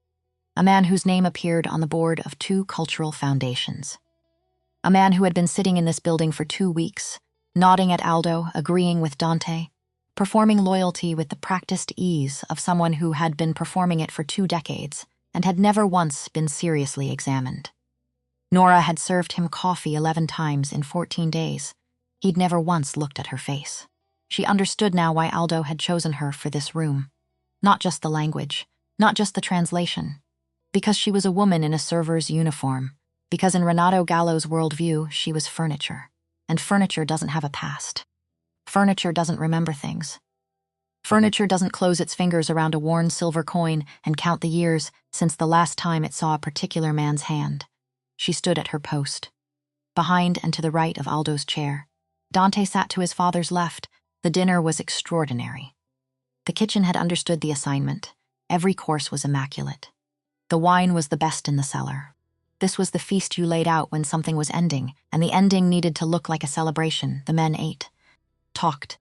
A man whose name appeared on the board of 2 cultural foundations. A man who had been sitting in this building for 2 weeks, nodding at Aldo, agreeing with Dante, performing loyalty with the practiced ease of someone who had been performing it for 2 decades and had never once been seriously examined. Nora had served him coffee 11 times in 14 days. He'd never once looked at her face. She understood now why Aldo had chosen her for this room. Not just the language, not just the translation. Because she was a woman in a server's uniform. Because in Renato Gallo's worldview, she was furniture. And furniture doesn't have a past. Furniture doesn't remember things. Furniture doesn't close its fingers around a worn silver coin and count the years since the last time it saw a particular man's hand. She stood at her post. Behind and to the right of Aldo's chair. Dante sat to his father's left. The dinner was extraordinary. The kitchen had understood the assignment. Every course was immaculate. The wine was the best in the cellar. This was the feast you laid out when something was ending, and the ending needed to look like a celebration. The men ate. Talked.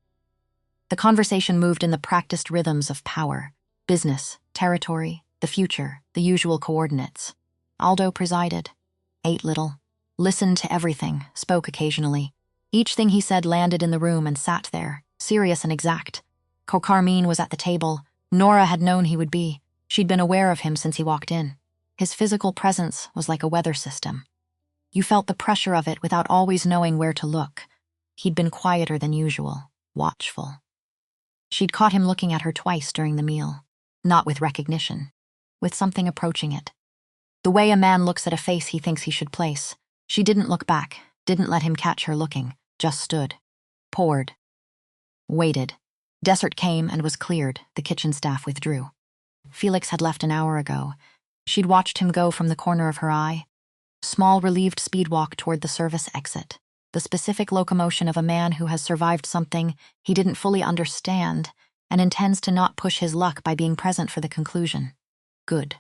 The conversation moved in the practiced rhythms of power, business, territory, the future, the usual coordinates. Aldo presided. Ate little. Listened to everything, spoke occasionally. Each thing he said landed in the room and sat there, serious and exact. Carmine was at the table. Nora had known he would be. She'd been aware of him since he walked in. His physical presence was like a weather system. You felt the pressure of it without always knowing where to look. He'd been quieter than usual, watchful. She'd caught him looking at her twice during the meal, not with recognition, with something approaching it. The way a man looks at a face he thinks he should place. She didn't look back, didn't let him catch her looking, just stood. Poured. Waited. Dessert came and was cleared. The kitchen staff withdrew. Felix had left an hour ago. She'd watched him go from the corner of her eye. Small, relieved speed walk toward the service exit. the specific locomotion of a man who has survived something he didn't fully understand and intends to not push his luck by being present for the conclusion. Good.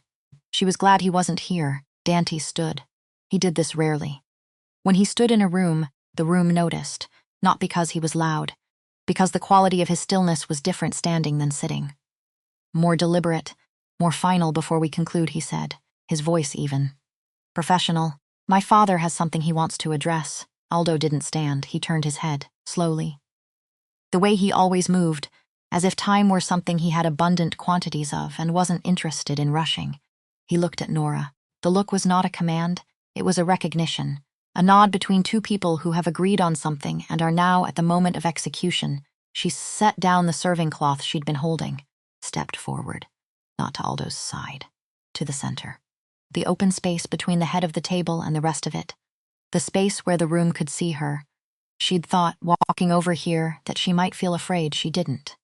She was glad he wasn't here. Dante stood. He did this rarely. When he stood in a room, the room noticed, not because he was loud, because the quality of his stillness was different standing than sitting. More deliberate, more final before we conclude, he said, his voice even. Professional. My father has something he wants to address. Aldo didn't stand. He turned his head, slowly. The way he always moved, as if time were something he had abundant quantities of and wasn't interested in rushing. He looked at Nora. The look was not a command, it was a recognition, a nod between two people who have agreed on something and are now at the moment of execution. She set down the serving cloth she'd been holding, stepped forward, not to Aldo's side, to the center. The open space between the head of the table and the rest of it. The space where the room could see her. She'd thought, walking over here, that she might feel afraid. She didn't.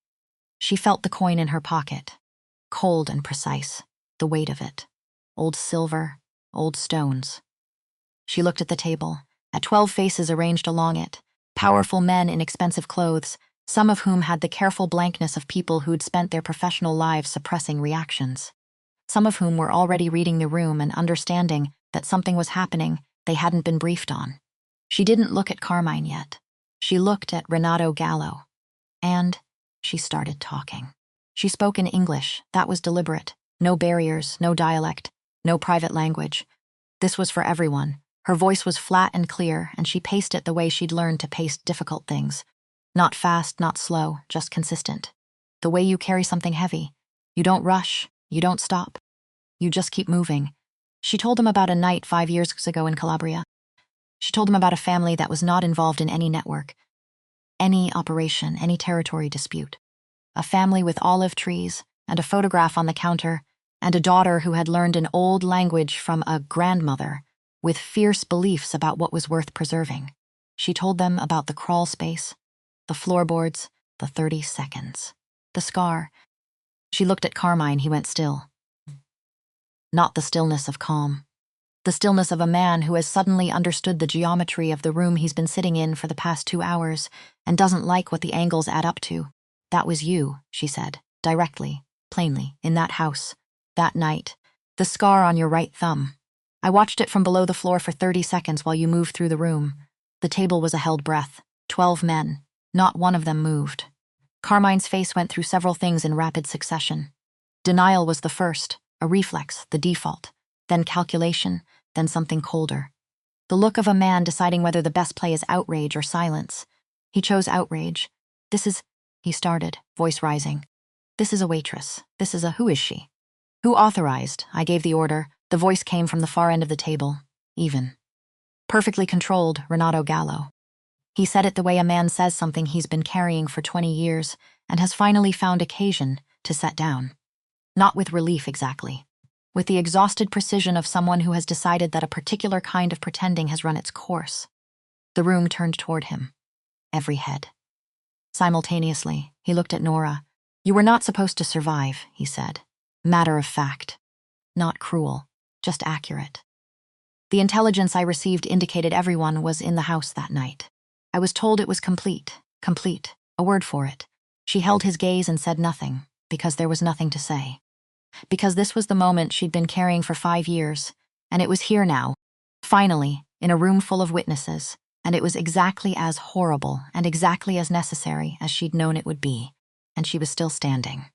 She felt the coin in her pocket. Cold and precise, the weight of it. Old silver, old stones. She looked at the table, at 12 faces arranged along it, powerful men in expensive clothes, some of whom had the careful blankness of people who'd spent their professional lives suppressing reactions. Some of whom were already reading the room and understanding that something was happening they hadn't been briefed on. She didn't look at Carmine yet. She looked at Renato Gallo. And she started talking. She spoke in English. That was deliberate. No barriers, no dialect, no private language. This was for everyone. Her voice was flat and clear, and she paced it the way she'd learned to pace difficult things. Not fast, not slow, just consistent. The way you carry something heavy. You don't rush, you don't stop. You just keep moving. She told him about a night 5 years ago in Calabria. She told him about a family that was not involved in any network, any operation, any territory dispute. A family with olive trees and a photograph on the counter, and a daughter who had learned an old language from a grandmother with fierce beliefs about what was worth preserving. She told them about the crawl space, the floorboards, the 30 seconds, the scar. She looked at Carmine. He went still. Not the stillness of calm. The stillness of a man who has suddenly understood the geometry of the room he's been sitting in for the past 2 hours and doesn't like what the angles add up to. That was you, she said, directly, plainly, in that house, that night, the scar on your right thumb. I watched it from below the floor for 30 seconds while you moved through the room. The table was a held breath. 12 men. Not one of them moved. Carmine's face went through several things in rapid succession. Denial was the first, a reflex, the default, then calculation, then something colder. The look of a man deciding whether the best play is outrage or silence. He chose outrage. This is, he started, voice rising. This is a waitress. This is a, who is she? Who authorized? I gave the order. The voice came from the far end of the table. Even. Perfectly controlled, Renato Gallo. He said it the way a man says something he's been carrying for 20 years and has finally found occasion to set down. Not with relief exactly. With the exhausted precision of someone who has decided that a particular kind of pretending has run its course. The room turned toward him. Every head. Simultaneously, he looked at Nora. You were not supposed to survive, he said. Matter of fact. Not cruel, just accurate. The intelligence I received indicated everyone was in the house that night. I was told it was complete, a word for it. She held his gaze and said nothing, because there was nothing to say. Because this was the moment she'd been carrying for 5 years, and it was here now, finally, in a room full of witnesses, and it was exactly as horrible and exactly as necessary as she'd known it would be, and she was still standing.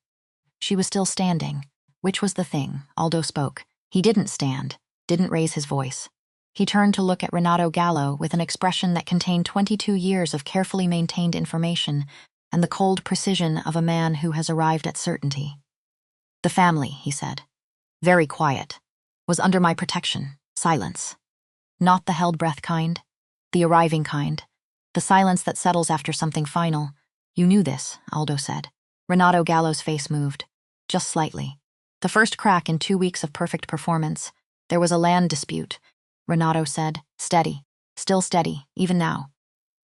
She was still standing, which was the thing. Aldo spoke. He didn't stand, didn't raise his voice. He turned to look at Renato Gallo with an expression that contained 22 years of carefully maintained information and the cold precision of a man who has arrived at certainty. The family, he said, very quiet, was under my protection, silence. Not the held breath kind, the arriving kind, the silence that settles after something final. You knew this, Aldo said. Renato Gallo's face moved, just slightly. The first crack in 2 weeks of perfect performance. There was a land dispute, Renato said, steady, still steady, even now.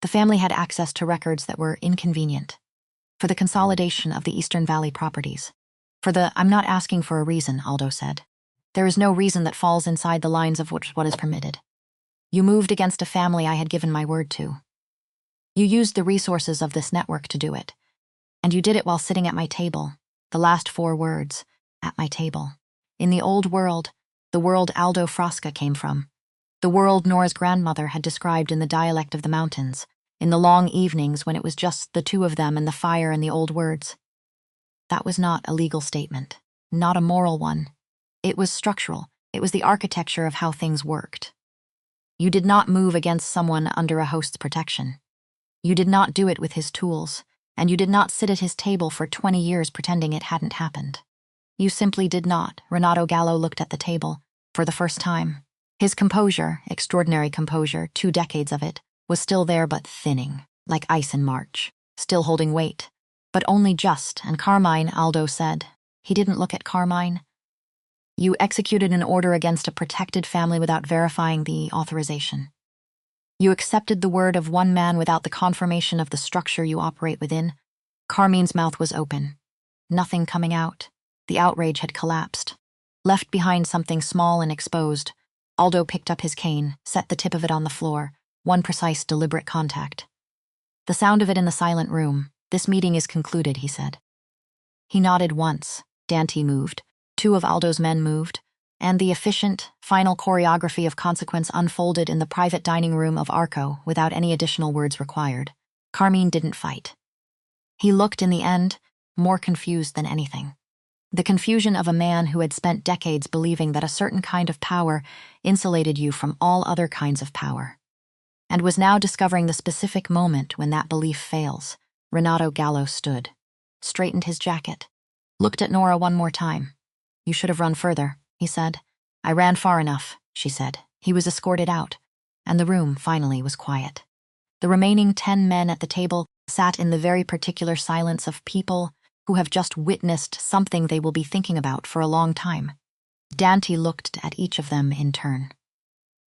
The family had access to records that were inconvenient. For the consolidation of the Eastern Valley properties. I'm not asking for a reason, Aldo said. There is no reason that falls inside the lines of what is permitted. You moved against a family I had given my word to. You used the resources of this network to do it. And you did it while sitting at my table. The last 4 words, at my table. In the old world, the world Aldo Frasca came from. The world Nora's grandmother had described in the dialect of the mountains, in the long evenings when it was just the 2 of them and the fire and the old words. That was not a legal statement, not a moral one. It was structural. It was the architecture of how things worked. You did not move against someone under a host's protection. You did not do it with his tools, and you did not sit at his table for 20 years pretending it hadn't happened. You simply did not. Renato Gallo looked at the table, for the first time. His composure, extraordinary composure, 2 decades of it, was still there but thinning, like ice in March, still holding weight. But only just, and Carmine, Aldo said. He didn't look at Carmine. You executed an order against a protected family without verifying the authorization. You accepted the word of one man without the confirmation of the structure you operate within. Carmine's mouth was open. Nothing coming out. The outrage had collapsed. Left behind something small and exposed, Aldo picked up his cane, set the tip of it on the floor, one precise, deliberate contact. The sound of it in the silent room. This meeting is concluded, he said. He nodded once. Dante moved. 2 of Aldo's men moved. And the efficient, final choreography of consequence unfolded in the private dining room of Arco without any additional words required. Carmine didn't fight. He looked, in the end, more confused than anything. The confusion of a man who had spent decades believing that a certain kind of power insulated you from all other kinds of power, and was now discovering the specific moment when that belief fails. Renato Gallo stood, straightened his jacket, looked at Nora one more time. You should have run further, he said. I ran far enough, she said. He was escorted out, and the room finally was quiet. The remaining 10 men at the table sat in the very particular silence of people who have just witnessed something they will be thinking about for a long time. Dante looked at each of them in turn.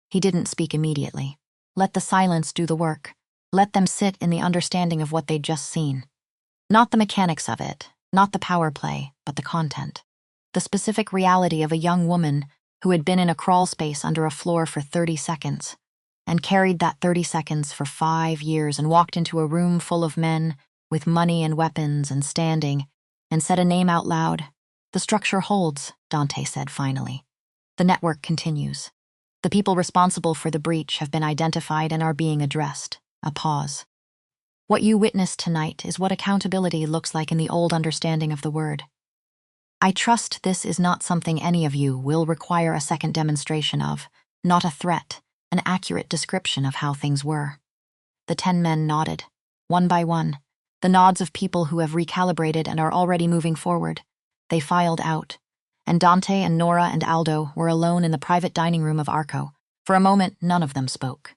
He didn't speak immediately. Let the silence do the work. Let them sit in the understanding of what they'd just seen. Not the mechanics of it, not the power play, but the content. The specific reality of a young woman who had been in a crawl space under a floor for 30 seconds, and carried that 30 seconds for 5 years and walked into a room full of men with money and weapons and standing, and said a name out loud. The structure holds, Dante said finally. The network continues. The people responsible for the breach have been identified and are being addressed. A pause. What you witnessed tonight is what accountability looks like in the old understanding of the word. I trust this is not something any of you will require a second demonstration of, not a threat, an accurate description of how things were. The 10 men nodded, one by one, the nods of people who have recalibrated and are already moving forward. They filed out, and Dante and Nora and Aldo were alone in the private dining room of Arco. For a moment, none of them spoke.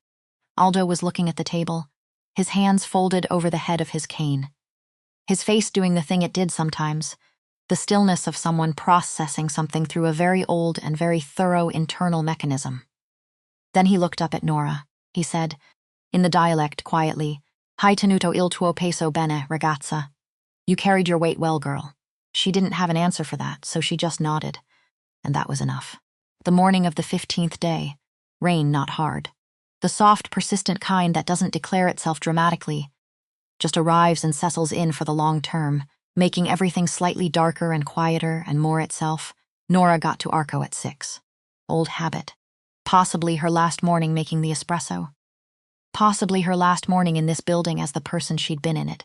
Aldo was looking at the table, his hands folded over the head of his cane. His face doing the thing it did sometimes, the stillness of someone processing something through a very old and very thorough internal mechanism. Then he looked up at Nora. He said, in the dialect quietly, Hai tenuto il tuo peso bene, ragazza. You carried your weight well, girl. She didn't have an answer for that, so she just nodded. And that was enough. The morning of the 15th day. Rain not hard. The soft, persistent kind that doesn't declare itself dramatically, just arrives and settles in for the long term, making everything slightly darker and quieter and more itself. Nora got to Arco at 6. Old habit. Possibly her last morning making the espresso. Possibly her last morning in this building as the person she'd been in it.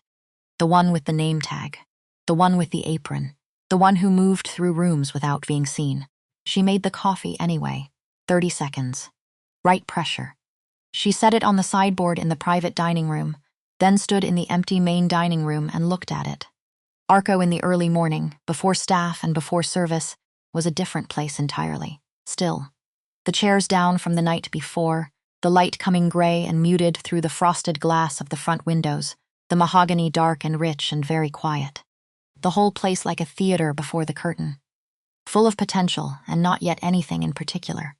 The one with the name tag. The one with the apron. The one who moved through rooms without being seen. She made the coffee anyway. 30 seconds. Right pressure. She set it on the sideboard in the private dining room, then stood in the empty main dining room and looked at it. Arco in the early morning, before staff and before service, was a different place entirely. Still. The chairs down from the night before, the light coming gray and muted through the frosted glass of the front windows, the mahogany dark and rich and very quiet. The whole place like a theater before the curtain. Full of potential and not yet anything in particular.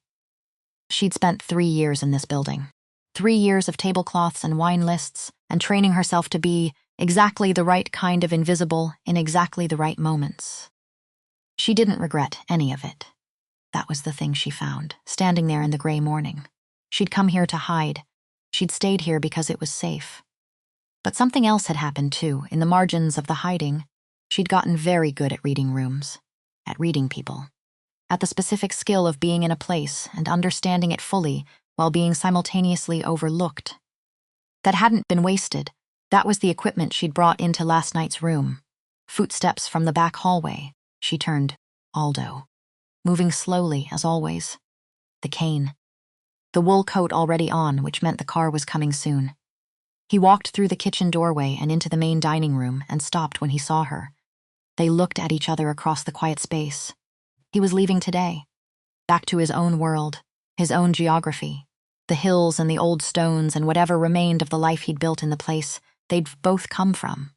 She'd spent 3 years in this building. 3 years of tablecloths and wine lists, and training herself to be exactly the right kind of invisible in exactly the right moments. She didn't regret any of it. That was the thing she found, standing there in the gray morning. She'd come here to hide. She'd stayed here because it was safe. But something else had happened too, in the margins of the hiding. She'd gotten very good at reading rooms, at reading people, at the specific skill of being in a place and understanding it fully while being simultaneously overlooked. That hadn't been wasted. That was the equipment she'd brought into last night's room. Footsteps from the back hallway. She turned. Aldo. Moving slowly, as always. The cane. The wool coat already on, which meant the car was coming soon. He walked through the kitchen doorway and into the main dining room and stopped when he saw her. They looked at each other across the quiet space. He was leaving today. Back to his own world, his own geography. The hills and the old stones and whatever remained of the life he'd built in the place they'd both come from.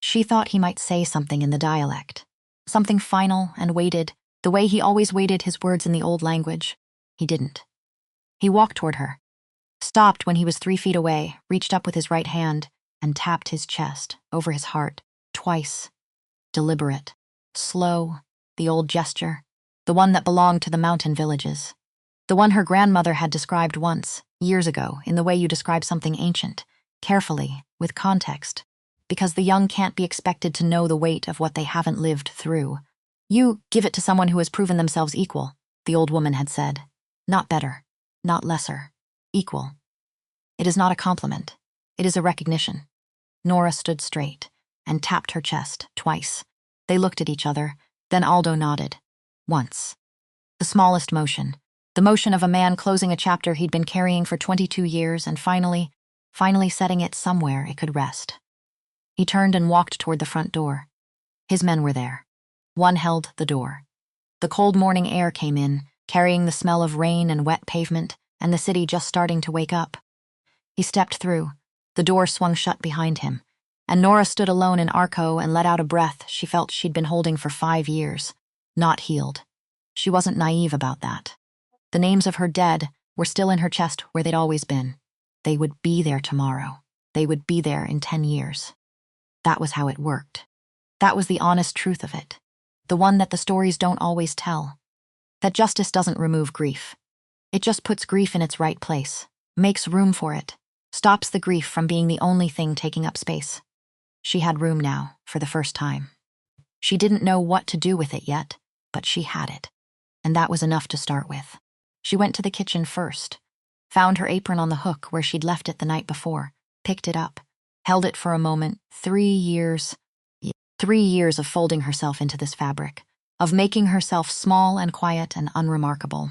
She thought he might say something in the dialect. Something final and weighted, the way he always weighted his words in the old language. He didn't. He walked toward her, stopped when he was 3 feet away, reached up with his right hand, and tapped his chest, over his heart, twice. Deliberate, slow, the old gesture, the one that belonged to the mountain villages. The one her grandmother had described once, years ago, in the way you describe something ancient, carefully, with context, because the young can't be expected to know the weight of what they haven't lived through. You give it to someone who has proven themselves equal, the old woman had said. Not better, not lesser, equal. It is not a compliment. It is a recognition. Nora stood straight and tapped her chest twice. They looked at each other, then Aldo nodded. Once. The smallest motion. The motion of a man closing a chapter he'd been carrying for 22 years and finally setting it somewhere it could rest. He turned and walked toward the front door. His men were there. One held the door. The cold morning air came in, carrying the smell of rain and wet pavement, and the city just starting to wake up. He stepped through. The door swung shut behind him, and Nora stood alone in Arco and let out a breath she felt she'd been holding for 5 years, not healed. She wasn't naive about that. The names of her dead were still in her chest where they'd always been. They would be there tomorrow. They would be there in 10 years. That was how it worked. That was the honest truth of it. The one that the stories don't always tell. That justice doesn't remove grief. It just puts grief in its right place, makes room for it, stops the grief from being the only thing taking up space. She had room now, for the first time. She didn't know what to do with it yet, but she had it. And that was enough to start with. She went to the kitchen first, found her apron on the hook where she'd left it the night before, picked it up, held it for a moment. 3 years. 3 years of folding herself into this fabric, of making herself small and quiet and unremarkable,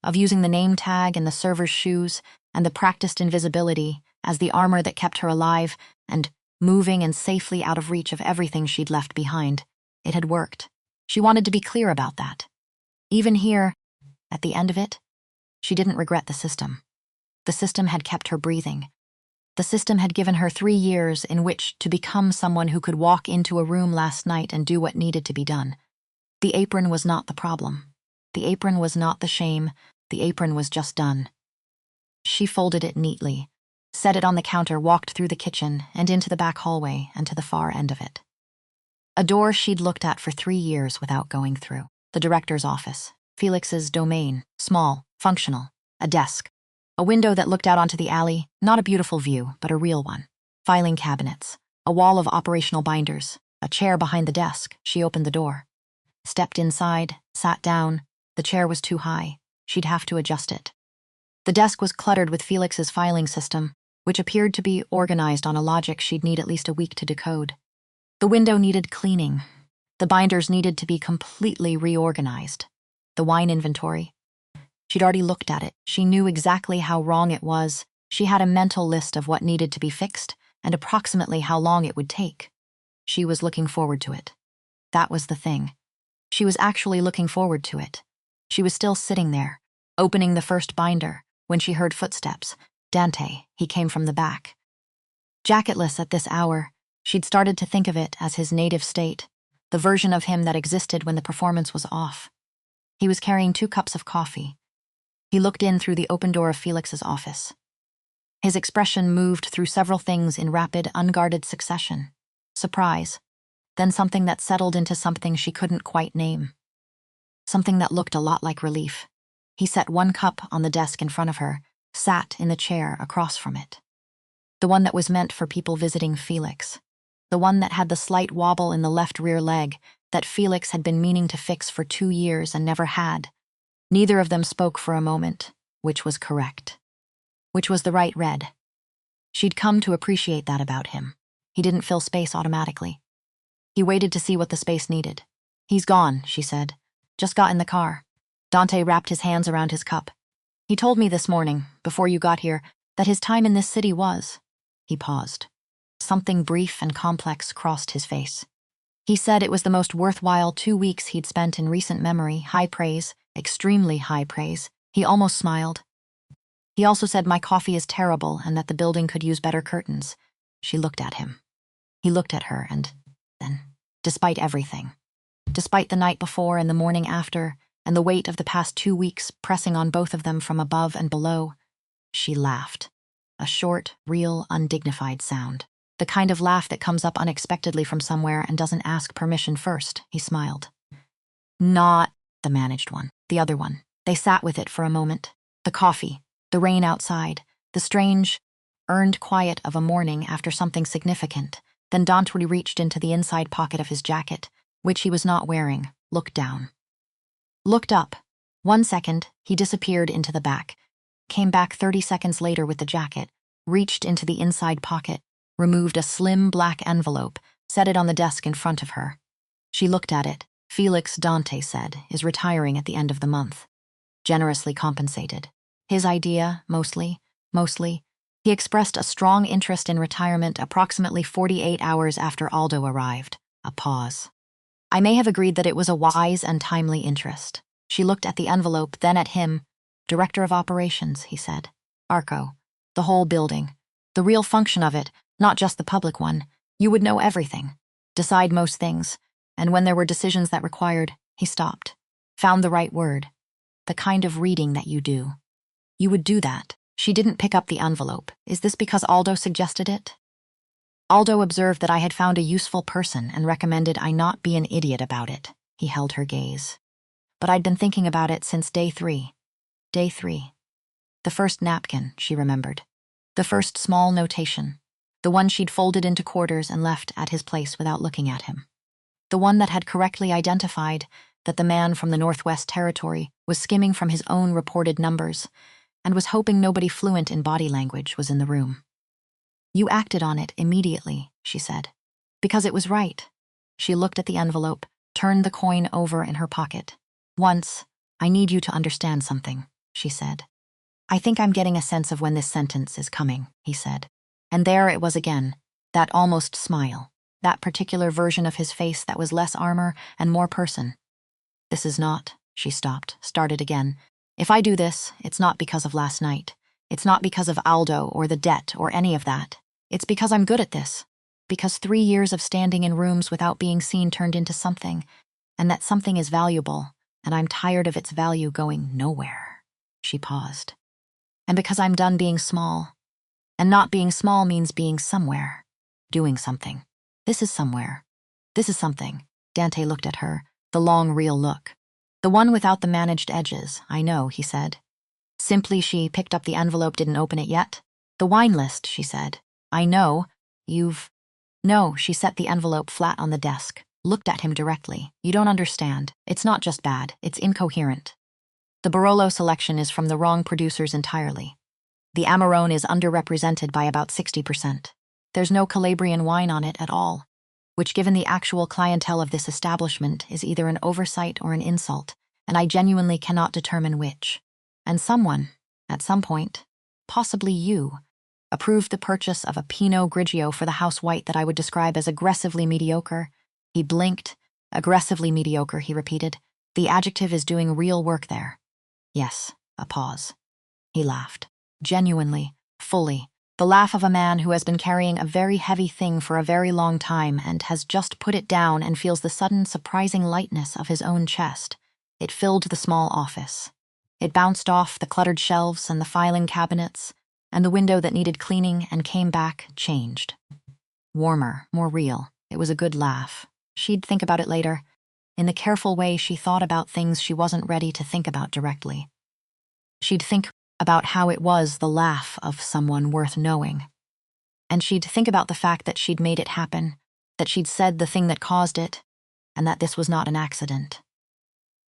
of using the name tag and the server's shoes and the practiced invisibility as the armor that kept her alive and moving and safely out of reach of everything she'd left behind. It had worked. She wanted to be clear about that. Even here, at the end of it, she didn't regret the system. The system had kept her breathing. The system had given her 3 years in which to become someone who could walk into a room last night and do what needed to be done. The apron was not the problem. The apron was not the shame. The apron was just done. She folded it neatly, set it on the counter, walked through the kitchen and into the back hallway and to the far end of it. A door she'd looked at for 3 years without going through. The director's office. Felix's domain. Small, functional. A desk. A window that looked out onto the alley, not a beautiful view, but a real one. Filing cabinets. A wall of operational binders. A chair behind the desk. She opened the door. Stepped inside, sat down. The chair was too high. She'd have to adjust it. The desk was cluttered with Felix's filing system, which appeared to be organized on a logic she'd need at least a week to decode. The window needed cleaning. The binders needed to be completely reorganized. The wine inventory. She'd already looked at it. She knew exactly how wrong it was. She had a mental list of what needed to be fixed and approximately how long it would take. She was looking forward to it. That was the thing. She was actually looking forward to it. She was still sitting there, opening the first binder, when she heard footsteps. Dante, he came from the back. Jacketless at this hour, she'd started to think of it as his native state, the version of him that existed when the performance was off. He was carrying 2 cups of coffee. He looked in through the open door of Felix's office. His expression moved through several things in rapid, unguarded succession. Surprise, then something that settled into something she couldn't quite name. Something that looked a lot like relief. He set 1 cup on the desk in front of her, sat in the chair across from it. The one that was meant for people visiting Felix. The one that had the slight wobble in the left rear leg that Felix had been meaning to fix for 2 years and never had. Neither of them spoke for a moment, which was correct. Which was the right read. She'd come to appreciate that about him. He didn't fill space automatically. He waited to see what the space needed. "He's gone," she said. "Just got in the car." Dante wrapped his hands around his cup. "He told me this morning, before you got here, that his time in this city was..." He paused. Something brief and complex crossed his face. He said it was the most worthwhile 2 weeks he'd spent in recent memory, high praise, extremely high praise. He almost smiled. He also said my coffee is terrible and that the building could use better curtains. She looked at him. He looked at her and then, despite everything, despite the night before and the morning after, and the weight of the past 2 weeks pressing on both of them from above and below, she laughed. A short, real, undignified sound. The kind of laugh that comes up unexpectedly from somewhere and doesn't ask permission first. He smiled. Not the managed one, the other one. They sat with it for a moment. The coffee, the rain outside, the strange, earned quiet of a morning after something significant. Then Dante reached into the inside pocket of his jacket, which he was not wearing, looked down. Looked up. 1 second, he disappeared into the back. Came back 30 seconds later with the jacket, reached into the inside pocket, removed a slim black envelope, set it on the desk in front of her. She looked at it. Felix, Dante said, is retiring at the end of the month. Generously compensated. His idea, mostly. He expressed a strong interest in retirement approximately 48 hours after Aldo arrived. A pause. I may have agreed that it was a wise and timely interest. She looked at the envelope, then at him. Director of Operations, he said. Arco. The whole building. The real function of it, not just the public one. You would know everything. Decide most things. And when there were decisions that required, he stopped. Found the right word. The kind of reading that you do. You would do that. She didn't pick up the envelope. Is this because Aldo suggested it? Aldo observed that I had found a useful person and recommended I not be an idiot about it. He held her gaze. But I'd been thinking about it since day 3. Day 3. The first napkin, she remembered. The first small notation. The one she'd folded into quarters and left at his place without looking at him. The one that had correctly identified that the man from the Northwest Territory was skimming from his own reported numbers and was hoping nobody fluent in body language was in the room. You acted on it immediately, she said. Because it was right. She looked at the envelope, turned the coin over in her pocket. Once, I need you to understand something, she said. I think I'm getting a sense of when this sentence is coming, he said. And there it was again, that almost smile, that particular version of his face that was less armor and more person. This is not, she stopped, started again. If I do this, it's not because of last night. It's not because of Aldo or the debt or any of that. It's because I'm good at this. Because 3 years of standing in rooms without being seen turned into something, and that something is valuable, and I'm tired of its value going nowhere. She paused. And because I'm done being small. And not being small means being somewhere. Doing something. This is somewhere. This is something. Dante looked at her, the long, real look. The one without the managed edges, I know, he said. Simply she picked up the envelope, didn't open it yet. The wine list, she said. I know. You've... No, she set the envelope flat on the desk, looked at him directly. You don't understand. It's not just bad, it's incoherent. The Barolo selection is from the wrong producers entirely. The Amarone is underrepresented by about 60%. There's no Calabrian wine on it at all, which given the actual clientele of this establishment is either an oversight or an insult, and I genuinely cannot determine which. And someone, at some point, possibly you, approved the purchase of a Pinot Grigio for the house white that I would describe as aggressively mediocre. He blinked. Aggressively mediocre, he repeated. The adjective is doing real work there. Yes, a pause. He laughed. Genuinely, fully. The laugh of a man who has been carrying a very heavy thing for a very long time and has just put it down and feels the sudden surprising lightness of his own chest. It filled the small office. It bounced off the cluttered shelves and the filing cabinets, and the window that needed cleaning and came back changed. Warmer, more real. It was a good laugh. She'd think about it later, in the careful way she thought about things she wasn't ready to think about directly. She'd think about how it was the laugh of someone worth knowing. And she'd think about the fact that she'd made it happen, that she'd said the thing that caused it, and that this was not an accident.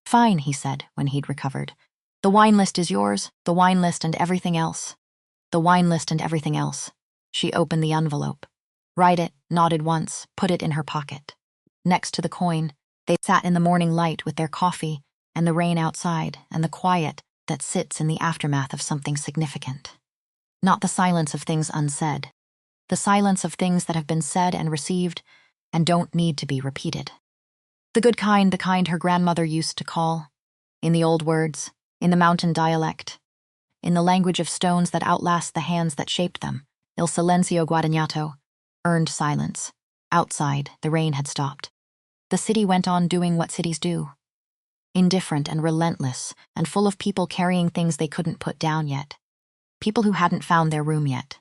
"Fine," he said when he'd recovered. "The wine list is yours, the wine list and everything else. The wine list and everything else." She opened the envelope. Write it, nodded once, put it in her pocket. Next to the coin, they sat in the morning light with their coffee and the rain outside and the quiet that sits in the aftermath of something significant. Not the silence of things unsaid. The silence of things that have been said and received and don't need to be repeated. The kind her grandmother used to call, in the old words, in the mountain dialect, in the language of stones that outlast the hands that shaped them, il silencio guadagnato, earned silence. Outside, the rain had stopped. The city went on doing what cities do. Indifferent and relentless, and full of people carrying things they couldn't put down yet. People who hadn't found their room yet.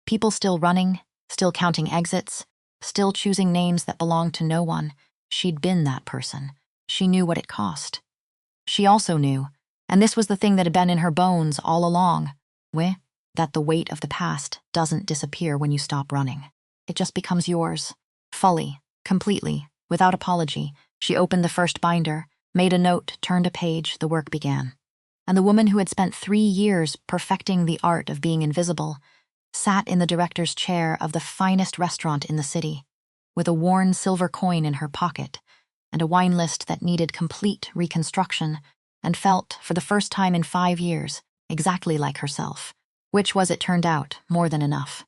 People still running, still counting exits, still choosing names that belonged to no one. She'd been that person. She knew what it cost. She also knew, and this was the thing that had been in her bones all along, that the weight of the past doesn't disappear when you stop running. It just becomes yours, fully, completely, without apology. She opened the first binder, made a note, turned a page, the work began. And the woman who had spent 3 years perfecting the art of being invisible sat in the director's chair of the finest restaurant in the city, with a worn silver coin in her pocket and a wine list that needed complete reconstruction and felt, for the first time in 5 years, exactly like herself, which was, it turned out, more than enough.